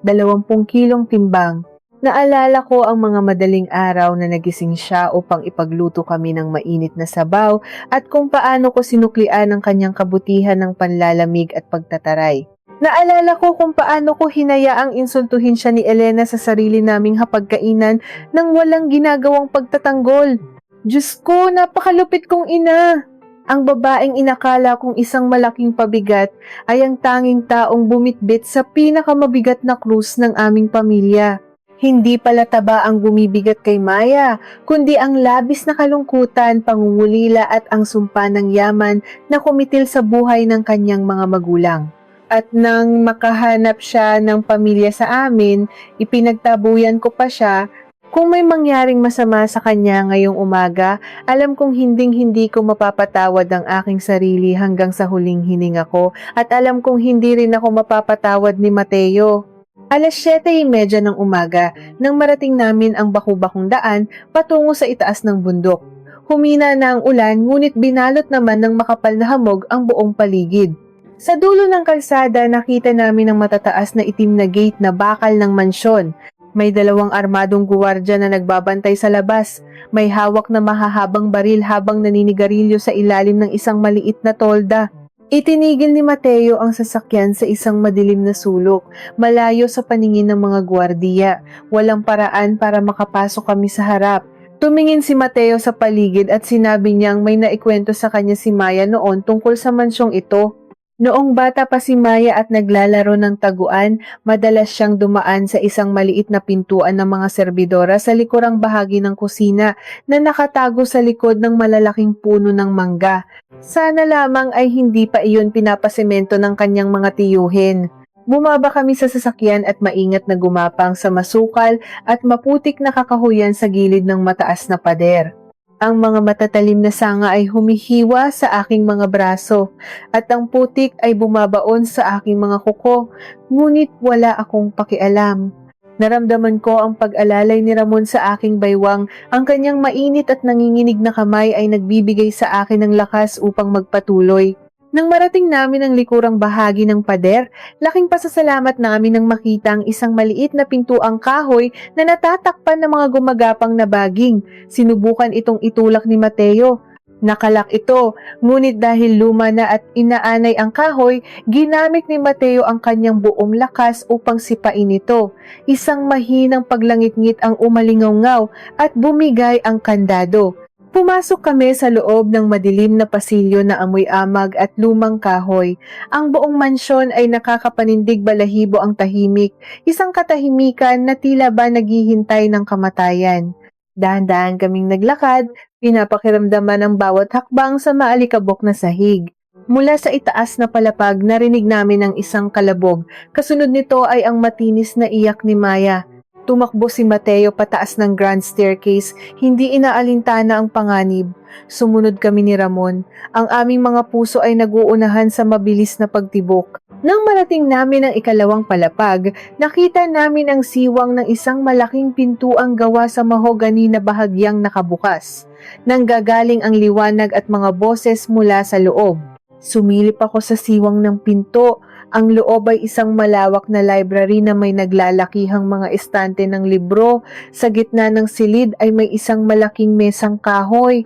kilong timbang. Naalala ko ang mga madaling araw na nagising siya upang ipagluto kami ng mainit na sabaw at kung paano ko sinuklian ang kanyang kabutihan ng panlalamig at pagtataray. Naalala ko kung paano ko hinayaang insultuhin siya ni Elena sa sarili naming hapagkainan nang walang ginagawang pagtatanggol. Diyos ko, napakalupit kong ina! Ang babaeng inakala kong isang malaking pabigat ay ang tanging taong bumitbit sa pinakamabigat na krus ng aming pamilya. Hindi pala taba ang bumibigat kay Maya, kundi ang labis na kalungkutan, pangungulila at ang sumpa ng yaman na kumitil sa buhay ng kanyang mga magulang. At nang makahanap siya ng pamilya sa amin, ipinagtabuyan ko pa siya. Kung may mangyaring masama sa kanya ngayong umaga, alam kong hinding-hindi ko mapapatawad ang aking sarili hanggang sa huling hininga ko at alam kong hindi rin ako mapapatawad ni Mateo. 7:30 ng umaga nang marating namin ang baku-bakong daan patungo sa itaas ng bundok. Humina na ang ulan ngunit binalot naman ng makapal na hamog ang buong paligid. Sa dulo ng kalsada nakita namin ang matataas na itim na gate na bakal ng mansyon. May 2 armadong guwardiya na nagbabantay sa labas. May hawak na mahahabang baril habang naninigarilyo sa ilalim ng isang maliit na tolda. Itinigil ni Mateo ang sasakyan sa isang madilim na sulok, malayo sa paningin ng mga gwardiya. Walang paraan para makapasok kami sa harap. Tumingin si Mateo sa paligid at sinabi niyang may naikwento sa kanya si Maya noon tungkol sa mansyong ito. Noong bata pa si Maya at naglalaro ng taguan, madalas siyang dumaan sa isang maliit na pintuan ng mga serbidora sa likurang bahagi ng kusina na nakatago sa likod ng malalaking puno ng mangga. Sana lamang ay hindi pa iyon pinapasemento ng kanyang mga tiyuhin. Bumaba kami sa sasakyan at maingat na gumapang sa masukal at maputik na kakahuyan sa gilid ng mataas na pader. Ang mga matatalim na sanga ay humihiwa sa aking mga braso at ang putik ay bumabaon sa aking mga kuko, ngunit wala akong pakialam. Naramdaman ko ang pag-alalay ni Ramon sa aking baywang, ang kanyang mainit at nanginginig na kamay ay nagbibigay sa akin ng lakas upang magpatuloy. Nang marating namin ang likurang bahagi ng pader, laking pasasalamat namin nang makita ang isang maliit na pintuang kahoy na natatakpan ng mga gumagapang na baging. Sinubukan itong itulak ni Mateo. Nakalak ito, ngunit dahil luma na at inaanay ang kahoy, ginamit ni Mateo ang kanyang buong lakas upang sipain ito. Isang mahinang paglangit-ngit ang umalingaw-ngaw at bumigay ang kandado. Pumasok kami sa loob ng madilim na pasilyo na amoy amag at lumang kahoy. Ang buong mansyon ay nakakapanindig balahibo ang tahimik, isang katahimikan na tila ba naghihintay ng kamatayan. Dahan-dahan kaming naglakad, pinapakiramdaman ang bawat hakbang sa maalikabok na sahig. Mula sa itaas na palapag, narinig namin ang isang kalabog. Kasunod nito ay ang matinis na iyak ni Maya. Tumakbo si Mateo pataas ng grand staircase, hindi inaalintana ang panganib. Sumunod kami ni Ramon. Ang aming mga puso ay naguunahan sa mabilis na pagtibok. Nang marating namin ang ikalawang palapag, nakita namin ang siwang ng isang malaking pintuang gawa sa mahogani na bahagyang nakabukas. Nanggagaling ang liwanag at mga boses mula sa loob. Sumilip ako sa siwang ng pinto. Ang loob ay isang malawak na library na may naglalakihang mga estante ng libro. Sa gitna ng silid ay may isang malaking mesang kahoy.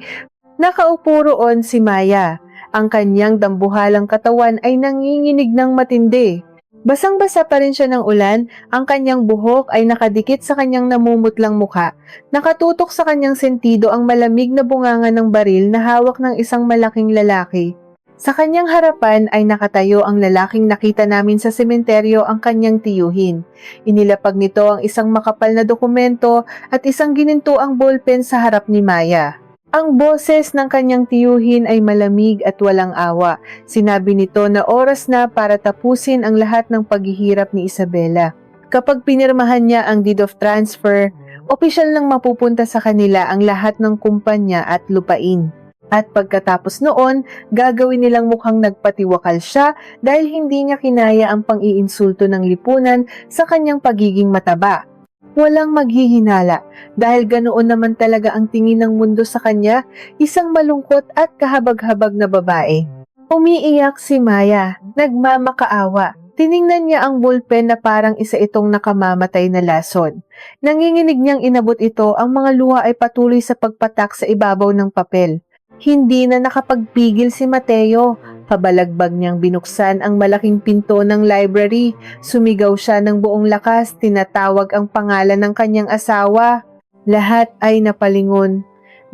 Nakaupo roon si Maya. Ang kanyang dambuhalang katawan ay nanginginig ng matindi. Basang-basa pa rin siya ng ulan, ang kanyang buhok ay nakadikit sa kanyang namumutlang mukha. Nakatutok sa kanyang sentido ang malamig na bunganga ng baril na hawak ng isang malaking lalaki. Sa kanyang harapan ay nakatayo ang lalaking nakita namin sa sementeryo ang kanyang tiyuhin. Inilapag nito ang isang makapal na dokumento at isang ginintuang ballpen sa harap ni Maya. Ang boses ng kanyang tiyuhin ay malamig at walang awa. Sinabi nito na oras na para tapusin ang lahat ng paghihirap ni Isabela. Kapag pinirmahan niya ang deed of transfer, opisyal nang mapupunta sa kanila ang lahat ng kumpanya at lupain. At pagkatapos noon, gagawin nilang mukhang nagpatiwakal siya dahil hindi niya kinaya ang pang-iinsulto ng lipunan sa kanyang pagiging mataba. Walang maghihinala dahil ganoon naman talaga ang tingin ng mundo sa kanya, isang malungkot at kahabag-habag na babae. Umiiyak si Maya, nagmamakaawa. Tiningnan niya ang ballpen na parang isa itong nakamamatay na lason. Nanginginig niyang inabot ito, ang mga luha ay patuloy sa pagpatak sa ibabaw ng papel. Hindi na nakapagpigil si Mateo. Pabalagbag niyang binuksan ang malaking pinto ng library. Sumigaw siya ng buong lakas, tinatawag ang pangalan ng kanyang asawa. Lahat ay napalingon.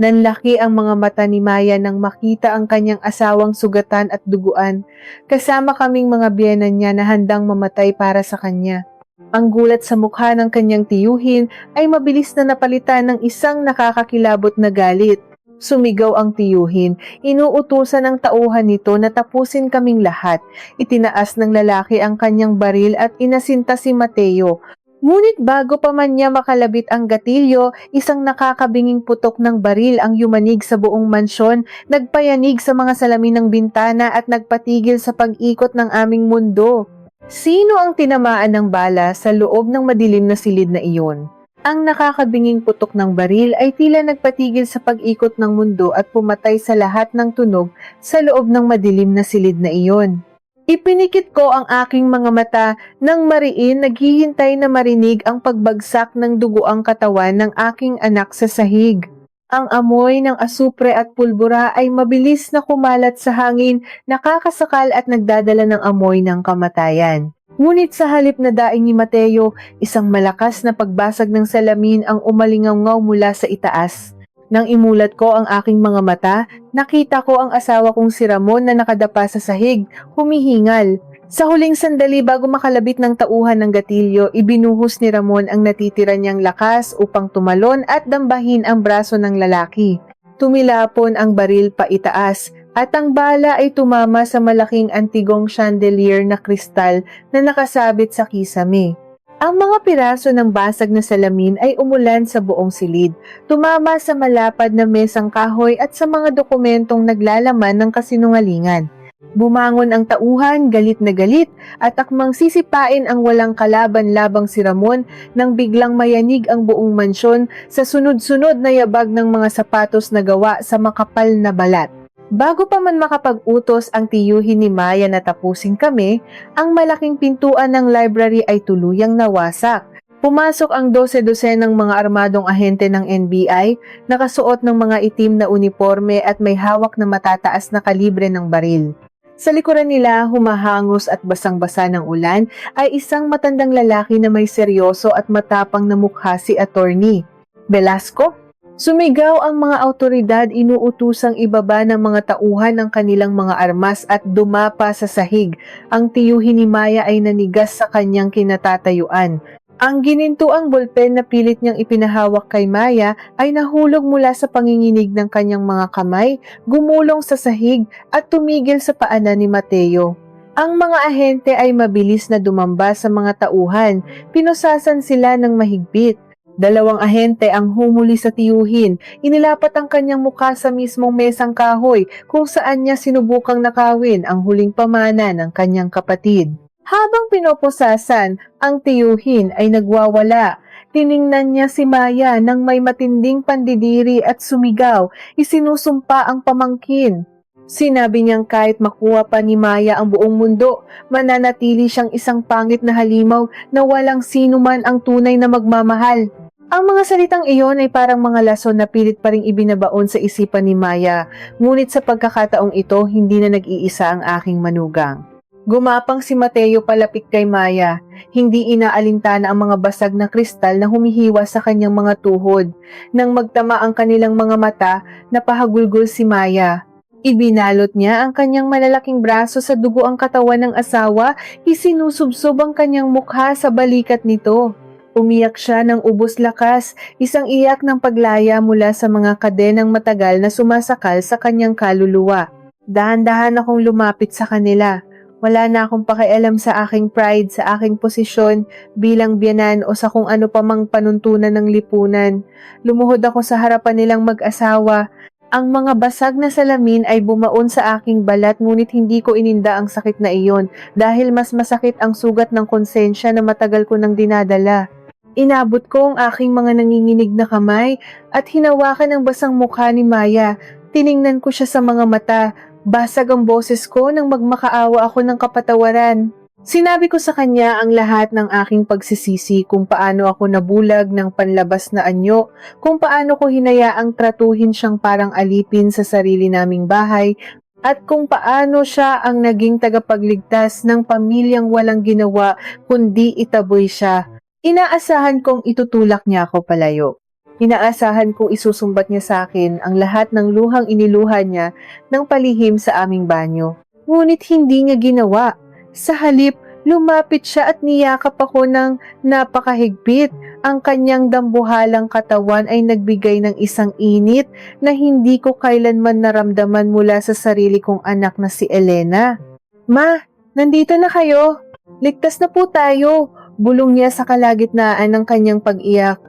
Nanlaki ang mga mata ni Maya nang makita ang kanyang asawang sugatan at duguan. Kasama kaming mga biyenan niya na handang mamatay para sa kanya. Ang gulat sa mukha ng kanyang tiyuhin ay mabilis na napalitan ng isang nakakakilabot na galit. Sumigaw ang tiyuhin, inuutusan ng tauhan nito na tapusin kaming lahat. Itinaas ng lalaki ang kanyang baril at inasinta si Mateo. Ngunit bago pa man niya makalabit ang gatilyo, isang nakakabinging putok ng baril ang yumanig sa buong mansyon, nagpayanig sa mga salamin ng bintana at nagpatigil sa pag-ikot ng aming mundo. Sino ang tinamaan ng bala sa loob ng madilim na silid na iyon? Ang nakakabinging putok ng baril ay tila nagpatigil sa pag-ikot ng mundo at pumatay sa lahat ng tunog sa loob ng madilim na silid na iyon. Ipinikit ko ang aking mga mata nang mariin naghihintay na marinig ang pagbagsak ng duguang katawan ng aking anak sa sahig. Ang amoy ng asupre at pulbura ay mabilis na kumalat sa hangin, nakakasakal at nagdadala ng amoy ng kamatayan. Ngunit sa halip na daing ni Mateo, isang malakas na pagbasag ng salamin ang umalingaw-ngaw mula sa itaas. Nang imulat ko ang aking mga mata, nakita ko ang asawa kong si Ramon na nakadapa sa sahig, humihingal. Sa huling sandali bago makalabit ng tauhan ng gatilyo, ibinuhos ni Ramon ang natitira niyang lakas upang tumalon at dambahin ang braso ng lalaki. Tumilapon ang baril pa itaas, at ang bala ay tumama sa malaking antigong chandelier na kristal na nakasabit sa kisame. Ang mga piraso ng basag na salamin ay umulan sa buong silid, tumama sa malapad na mesang kahoy at sa mga dokumentong naglalaman ng kasinungalingan. Bumangon ang tauhan, galit na galit, at akmang sisipain ang walang kalaban-labang si Ramon nang biglang mayanig ang buong mansyon sa sunod-sunod na yabag ng mga sapatos na gawa sa makapal na balat. Bago pa man makapag-utos ang tiyuhin ni Maya na tapusin kami, ang malaking pintuan ng library ay tuluyang nawasak. Pumasok ang 12-dosenang mga armadong ahente ng NBI, nakasuot ng mga itim na uniforme at may hawak na matataas na kalibre ng baril. Sa likuran nila, humahangos at basang-basa ng ulan, ay isang matandang lalaki na may seryoso at matapang na mukha si Attorney Velasco. Sumigaw ang mga awtoridad, inuutusang ibaba ng mga tauhan ang kanilang mga armas at dumapa sa sahig. Ang tiyuhin ni Maya ay nanigas sa kanyang kinatatayuan. Ang ginintuang bolpen na pilit niyang ipinahawak kay Maya ay nahulog mula sa panginginig ng kanyang mga kamay, gumulong sa sahig at tumigil sa paanan ni Mateo. Ang mga ahente ay mabilis na dumamba sa mga tauhan, pinusasan sila ng mahigpit. 2 ahente ang humuli sa tiyuhin, inilapat ang kanyang mukha sa mismong mesang kahoy kung saan niya sinubukang nakawin ang huling pamana ng kanyang kapatid. Habang pinoposasan, ang tiyuhin ay nagwawala. Tiningnan niya si Maya nang may matinding pandidiri at sumigaw, isinusumpa ang pamangkin. Sinabi niyang kahit makuha pa ni Maya ang buong mundo, mananatili siyang isang pangit na halimaw na walang sino man ang tunay na magmamahal. Ang mga salitang iyon ay parang mga lason na pilit pa ring ibinabaon sa isipan ni Maya, ngunit sa pagkakataong ito, hindi na nag-iisa ang aking manugang. Gumapang si Mateo palapit kay Maya, hindi inaalintana ang mga basag na kristal na humihiwa sa kanyang mga tuhod. Nang magtama ang kanilang mga mata, napahagulgol si Maya. Ibinalot niya ang kanyang malalaking braso sa dugo ang katawan ng asawa, isinusubsob ang kanyang mukha sa balikat nito. Umiyak siya ng ubos lakas, isang iyak ng paglaya mula sa mga kadenang matagal na sumasakal sa kanyang kaluluwa. Dahan-dahan akong lumapit sa kanila. Wala na akong pakialam sa aking pride, sa aking posisyon bilang biyanan o sa kung ano pa mang panuntunan ng lipunan. Lumuhod ako sa harapan nilang mag-asawa. Ang mga basag na salamin ay bumaon sa aking balat, ngunit hindi ko ininda ang sakit na iyon dahil mas masakit ang sugat ng konsensya na matagal ko nang dinadala. Inabot ko ang aking mga nanginginig na kamay at hinawakan ang basang mukha ni Maya. Tiningnan ko siya sa mga mata. Basag ang boses ko nang magmakaawa ako ng kapatawaran. Sinabi ko sa kanya ang lahat ng aking pagsisisi, kung paano ako nabulag ng panlabas na anyo, kung paano ko hinayaang tratuhin siyang parang alipin sa sarili naming bahay, at kung paano siya ang naging tagapagligtas ng pamilyang walang ginawa kundi itaboy siya. Inaasahan kong itutulak niya ako palayo. Inaasahan kong isusumbat niya sa akin ang lahat ng luhang iniluhan niya ng palihim sa aming banyo. Ngunit hindi niya ginawa. Sa halip, lumapit siya at niyakap ako ng napakahigpit. Ang kanyang dambuhalang katawan ay nagbigay ng isang init na hindi ko kailanman naramdaman mula sa sarili kong anak na si Elena. Ma, nandito na kayo. Ligtas na po tayo. Bulong niya sa kalagitnaan ng kanyang pag-iyak.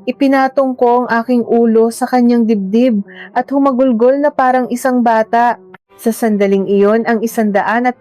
Ipinatong ko ang aking ulo sa kanyang dibdib at humagulgol na parang isang bata. Sa sandaling iyon, ang 120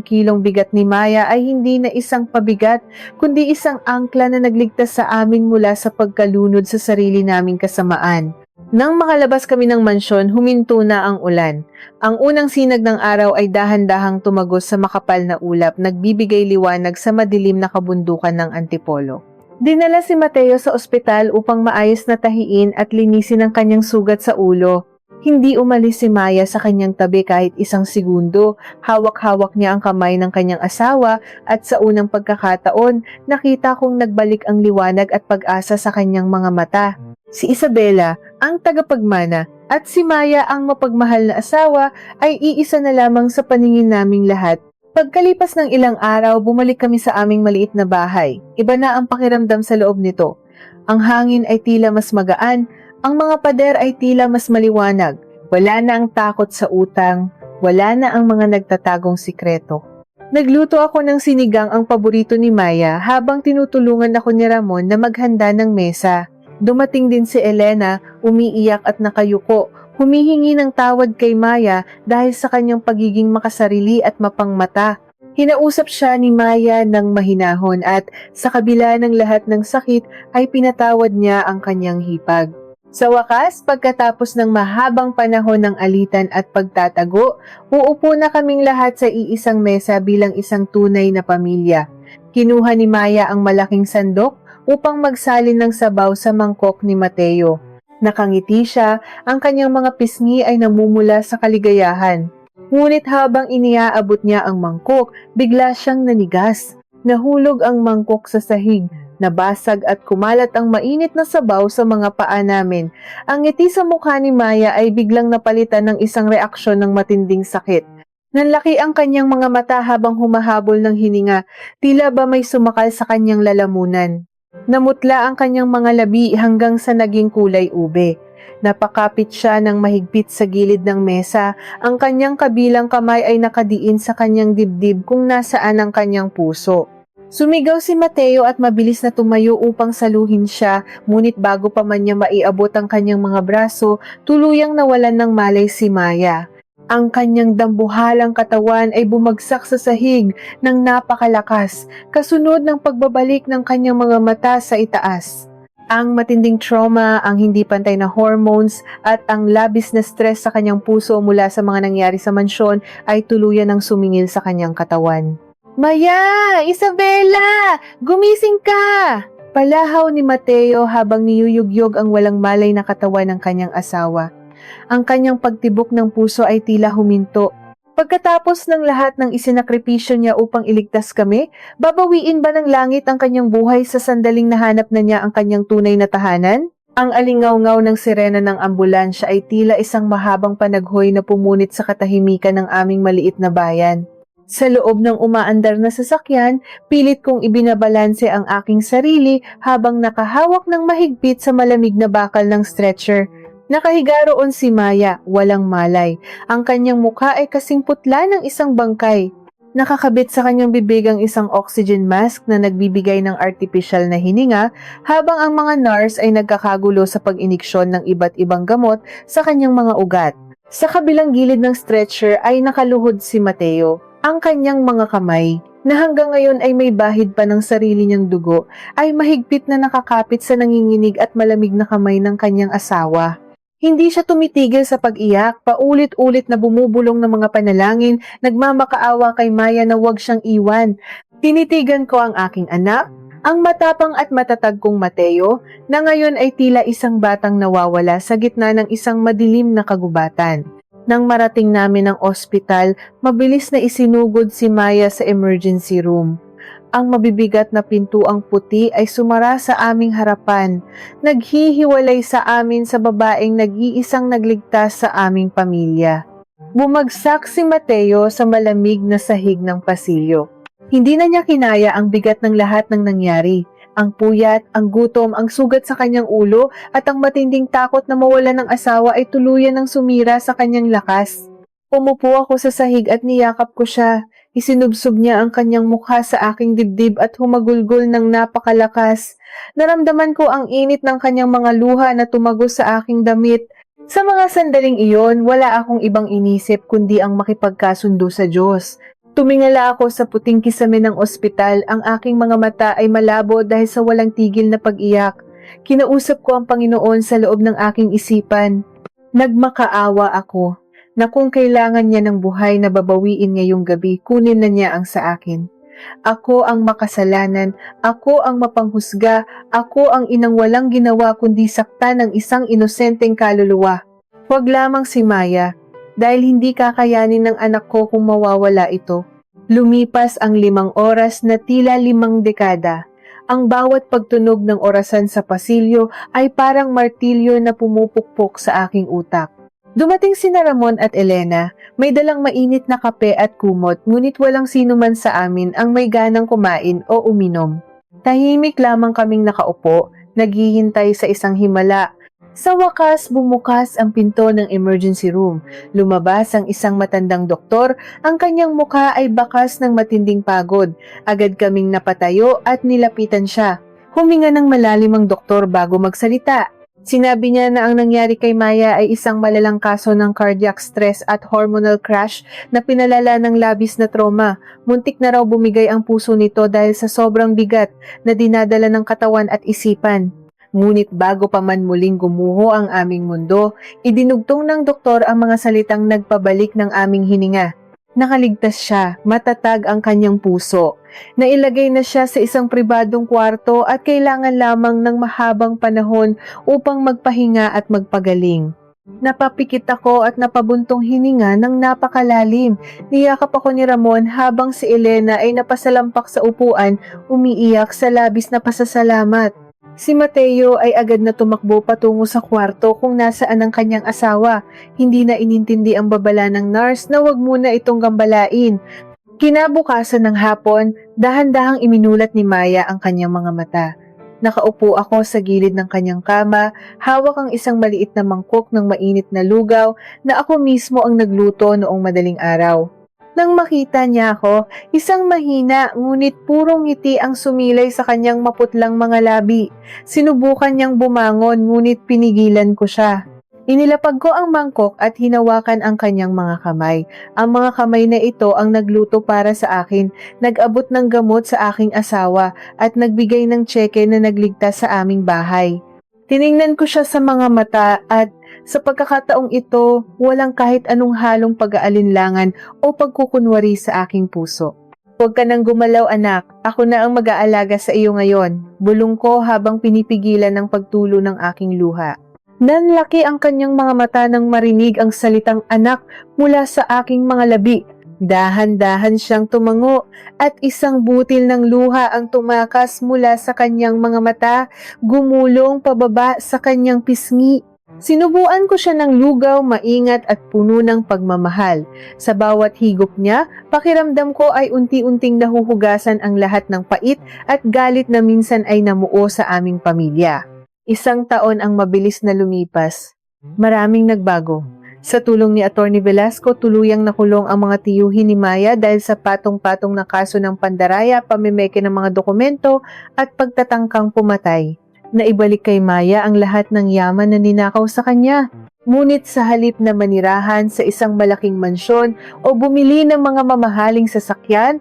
kilong bigat ni Maya ay hindi na isang pabigat, kundi isang angkla na nagligtas sa amin mula sa pagkalunod sa sarili naming kasamaan. Nang makalabas kami ng mansyon, huminto na ang ulan. Ang unang sinag ng araw ay dahan-dahang tumagos sa makapal na ulap, nagbibigay liwanag sa madilim na kabundukan ng Antipolo. Dinala si Mateo sa ospital upang maayos na tahiin at linisin ang kanyang sugat sa ulo. Hindi umalis si Maya sa kanyang tabi kahit isang segundo. Hawak-hawak niya ang kamay ng kanyang asawa at sa unang pagkakataon, nakita kong nagbalik ang liwanag at pag-asa sa kanyang mga mata. Si Isabela, ang tagapagmana, at si Maya, ang mapagmahal na asawa, ay iisa na lamang sa paningin naming lahat. Pagkalipas ng ilang araw, bumalik kami sa aming maliit na bahay. Iba na ang pakiramdam sa loob nito. Ang hangin ay tila mas magaan, ang mga pader ay tila mas maliwanag. Wala na ang takot sa utang, wala na ang mga nagtatagong sikreto. Nagluto ako ng sinigang, ang paborito ni Maya, habang tinutulungan ako ni Ramon na maghanda ng mesa. Dumating din si Elena, umiiyak at nakayuko, humihingi ng tawad kay Maya dahil sa kanyang pagiging makasarili at mapangmata. Hinausap siya ni Maya ng mahinahon at sa kabila ng lahat ng sakit ay pinatawad niya ang kanyang hipag. Sa wakas, pagkatapos ng mahabang panahon ng alitan at pagtatago, uupo na kaming lahat sa iisang mesa bilang isang tunay na pamilya. Kinuha ni Maya ang malaking sandok upang magsalin ng sabaw sa mangkok ni Mateo. Nakangiti siya, ang kanyang mga pisngi ay namumula sa kaligayahan. Ngunit habang iniaabot niya ang mangkok, bigla siyang nanigas. Nahulog ang mangkok sa sahig. Nabasag at kumalat ang mainit na sabaw sa mga paa namin. Ang ngiti sa mukha ni Maya ay biglang napalitan ng isang reaksyon ng matinding sakit. Nanlaki ang kanyang mga mata habang humahabol ng hininga, tila ba may sumakal sa kanyang lalamunan. Namutla ang kanyang mga labi hanggang sa naging kulay ube. Napakapit siya ng mahigpit sa gilid ng mesa. Ang kanyang kabilang kamay ay nakadiin sa kanyang dibdib kung nasaan ang kanyang puso. Sumigaw si Mateo at mabilis na tumayo upang saluhin siya, ngunit bago pa man niya maiabot ang kanyang mga braso, tuluyang nawalan ng malay si Maya. Ang kanyang dambuhalang katawan ay bumagsak sa sahig ng napakalakas, kasunod ng pagbabalik ng kanyang mga mata sa itaas. Ang matinding trauma, ang hindi pantay na hormones, at ang labis na stress sa kanyang puso mula sa mga nangyari sa mansyon ay tuluyan ng sumingil sa kanyang katawan. Maya! Isabela! Gumising ka! Palahaw ni Mateo habang niyuyugyog ang walang malay na katawan ng kanyang asawa. Ang kanyang pagtibok ng puso ay tila huminto. Pagkatapos ng lahat ng isinakripisyo niya upang iligtas kami, babawiin ba ng langit ang kanyang buhay sa sandaling nahanap na niya ang kanyang tunay na tahanan? Ang alingaw-ngaw ng sirena ng ambulansya ay tila isang mahabang panaghoy na pumunit sa katahimikan ng aming maliit na bayan. Sa loob ng umaandar na sasakyan, pilit kong ibinabalanse ang aking sarili habang nakahawak ng mahigpit sa malamig na bakal ng stretcher. Nakahiga roon si Maya, walang malay. Ang kanyang mukha ay kasing putla ng isang bangkay. Nakakabit sa kanyang bibig ang isang oxygen mask na nagbibigay ng artificial na hininga habang ang mga nurse ay nagkakagulo sa pag-iniksyon ng iba't ibang gamot sa kanyang mga ugat. Sa kabilang gilid ng stretcher ay nakaluhod si Mateo. Ang kanyang mga kamay, na hanggang ngayon ay may bahid pa ng sarili niyang dugo, ay mahigpit na nakakapit sa nanginginig at malamig na kamay ng kanyang asawa. Hindi siya tumitigil sa pag-iyak, paulit-ulit na bumubulong ng mga panalangin, nagmamakaawa kay Maya na huwag siyang iwan. Tinitigan ko ang aking anak, ang matapang at matatag kong Mateo, na ngayon ay tila isang batang nawawala sa gitna ng isang madilim na kagubatan. Nang marating namin ang ospital, mabilis na isinugod si Maya sa emergency room. Ang mabibigat na pintuang puti ay sumara sa aming harapan, naghihiwalay sa amin sa babaeng nag-iisang nagligtas sa aming pamilya. Bumagsak si Mateo sa malamig na sahig ng pasilyo. Hindi na niya kinaya ang bigat ng lahat ng nangyari. Ang puyat, ang gutom, ang sugat sa kanyang ulo at ang matinding takot na mawalan ng asawa ay tuluyan ng sumira sa kanyang lakas. Umupo ako sa sahig at niyakap ko siya. Isinubsob niya ang kanyang mukha sa aking dibdib at humagulgol ng napakalakas. Naramdaman ko ang init ng kanyang mga luha na tumagos sa aking damit. Sa mga sandaling iyon, wala akong ibang inisip kundi ang makipagkasundo sa Diyos. Tumingala ako sa puting kisame ng ospital, ang aking mga mata ay malabo dahil sa walang tigil na pag-iyak. Kinausap ko ang Panginoon sa loob ng aking isipan. Nagmakaawa ako na kung kailangan niya ng buhay na babawiin ngayong gabi, kunin na niya ang sa akin. Ako ang makasalanan, ako ang mapanghusga, ako ang inang walang ginawa kundi sakta ng isang inosenteng kaluluwa. Huwag lamang si Maya. Dahil hindi kakayanin ng anak ko kung mawawala ito. Lumipas ang 5 oras na tila 5 dekada. Ang bawat pagtunog ng orasan sa pasilyo ay parang martilyo na pumupukpok sa aking utak. Dumating sina Ramon at Elena, may dalang mainit na kape at kumot, ngunit walang sino man sa amin ang may ganang kumain o uminom. Tahimik lamang kaming nakaupo, naghihintay sa isang himala. Sa wakas, bumukas ang pinto ng emergency room. Lumabas ang isang matandang doktor, ang kanyang mukha ay bakas ng matinding pagod. Agad kaming napatayo at nilapitan siya. Huminga ng malalim ang doktor bago magsalita. Sinabi niya na ang nangyari kay Maya ay isang malalang kaso ng cardiac stress at hormonal crash na pinalala ng labis na trauma. Muntik na raw bumigay ang puso nito dahil sa sobrang bigat na dinadala ng katawan at isipan. Ngunit bago pa man muling gumuho ang aming mundo, idinugtong ng doktor ang mga salitang nagpabalik ng aming hininga. Nakaligtas siya, matatag ang kanyang puso. Nailagay na siya sa isang pribadong kwarto at kailangan lamang ng mahabang panahon upang magpahinga at magpagaling. Napapikit ako at napabuntong hininga ng napakalalim. Niyakap ako ni Ramon habang si Elena ay napasalampak sa upuan, umiiyak sa labis na pasasalamat. Si Mateo ay agad na tumakbo patungo sa kwarto kung nasaan ang kanyang asawa. Hindi na inintindi ang babala ng nurse na wag muna itong gambalain. Kinabukasan ng hapon, dahan-dahang iminulat ni Maya ang kanyang mga mata. Nakaupo ako sa gilid ng kanyang kama, hawak ang isang maliit na mangkok ng mainit na lugaw na ako mismo ang nagluto noong madaling araw. Nang makita niya ako, isang mahina ngunit purong ngiti ang sumilay sa kanyang maputlang mga labi. Sinubukan niyang bumangon ngunit pinigilan ko siya. Inilapag ko ang mangkok at hinawakan ang kanyang mga kamay. Ang mga kamay na ito ang nagluto para sa akin, nag-abot ng gamot sa aking asawa at nagbigay ng tseke na nagligtas sa aming bahay. Tiningnan ko siya sa mga mata at sa pagkakataong ito, walang kahit anong halong pag-aalinlangan o pagkukunwari sa aking puso. Huwag ka nang gumalaw anak, ako na ang mag-aalaga sa iyo ngayon, bulong ko habang pinipigilan ng pagtulo ng aking luha. Nanlaki ang kanyang mga mata nang marinig ang salitang anak mula sa aking mga labi. Dahan-dahan siyang tumango at isang butil ng luha ang tumakas mula sa kanyang mga mata, gumulong pababa sa kanyang pisngi. Sinubuan ko siya ng lugaw, maingat at puno ng pagmamahal. Sa bawat higop niya, pakiramdam ko ay unti-unting nahuhugasan ang lahat ng pait at galit na minsan ay namuo sa aming pamilya. 1 taon ang mabilis na lumipas. Maraming nagbago. Sa tulong ni Atty. Velasco, tuluyang nakulong ang mga tiyuhin ni Maya dahil sa patong-patong na kaso ng pandaraya, pamimeke ng mga dokumento at pagtatangkang pumatay. Naibalik kay Maya ang lahat ng yaman na ninakaw sa kanya. Ngunit sa halip na manirahan sa isang malaking mansyon o bumili ng mga mamahaling sasakyan,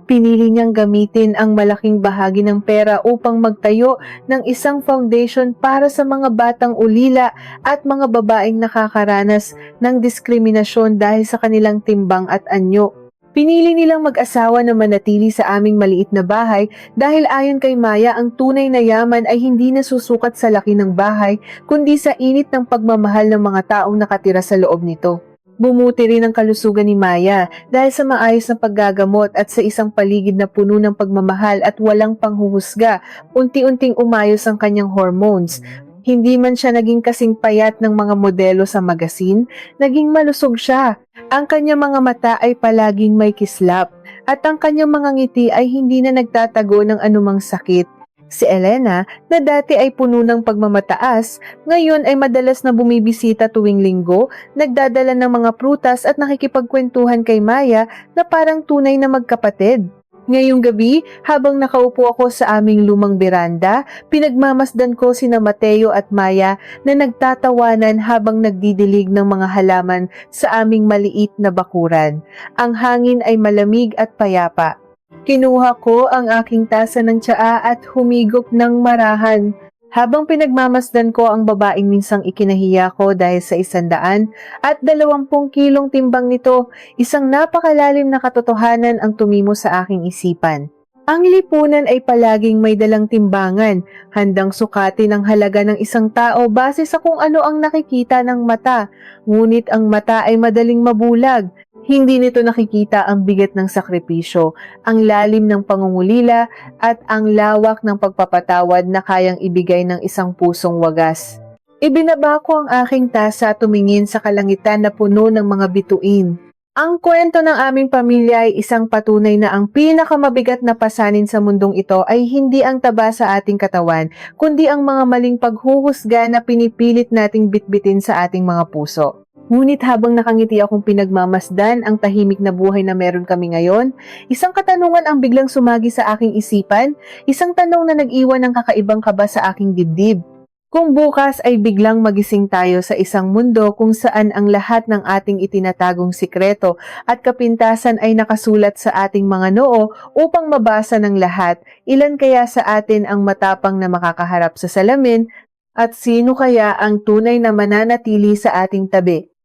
pinili niyang gamitin ang malaking bahagi ng pera upang magtayo ng isang foundation para sa mga batang ulila at mga babaeng nakakaranas ng diskriminasyon dahil sa kanilang timbang at anyo. Pinili nilang mag-asawa na manatili sa aming maliit na bahay dahil ayon kay Maya ang tunay na yaman ay hindi nasusukat sa laki ng bahay kundi sa init ng pagmamahal ng mga taong nakatira sa loob nito. Bumuti rin ang kalusugan ni Maya dahil sa maayos na paggagamot at sa isang paligid na puno ng pagmamahal at walang panghuhusga, unti-unting umayos ang kanyang hormones. Hindi man siya naging kasing payat ng mga modelo sa magasin, naging malusog siya. Ang kanyang mga mata ay palaging may kislap at ang kanyang mga ngiti ay hindi na nagtatago ng anumang sakit. Si Elena, na dati ay puno ng pagmamataas, ngayon ay madalas na bumibisita tuwing linggo, nagdadala ng mga prutas at nakikipagkwentuhan kay Maya na parang tunay na magkapatid. Ngayong gabi, habang nakaupo ako sa aming lumang beranda, pinagmamasdan ko sina Mateo at Maya na nagtatawanan habang nagdidilig ng mga halaman sa aming maliit na bakuran. Ang hangin ay malamig at payapa. Kinuha ko ang aking tasa ng tsaa at humigop ng marahan. Habang pinagmamasdan ko ang babaeng minsang ikinahiya ko dahil sa 100 at 20 kilong timbang nito, isang napakalalim na katotohanan ang tumimo sa aking isipan. Ang lipunan ay palaging may dalang timbangan, handang sukatin ang halaga ng isang tao base sa kung ano ang nakikita ng mata, ngunit ang mata ay madaling mabulag. Hindi nito nakikita ang bigat ng sakripisyo, ang lalim ng pangungulila at ang lawak ng pagpapatawad na kayang ibigay ng isang pusong wagas. Ibinaba ko ang aking tasa at tumingin sa kalangitan na puno ng mga bituin. Ang kwento ng aming pamilya ay isang patunay na ang pinakamabigat na pasanin sa mundong ito ay hindi ang taba sa ating katawan, kundi ang mga maling paghuhusga na pinipilit nating bitbitin sa ating mga puso. Ngunit habang nakangiti akong pinagmamasdan ang tahimik na buhay na meron kami ngayon, isang katanungan ang biglang sumagi sa aking isipan, isang tanong na nag-iwan ng kakaibang kaba sa aking dibdib. Kung bukas ay biglang magising tayo sa isang mundo kung saan ang lahat ng ating itinatagong sikreto at kapintasan ay nakasulat sa ating mga noo upang mabasa ng lahat, ilan kaya sa atin ang matapang na makakaharap sa salamin at sino kaya ang tunay na mananatili sa ating tabi?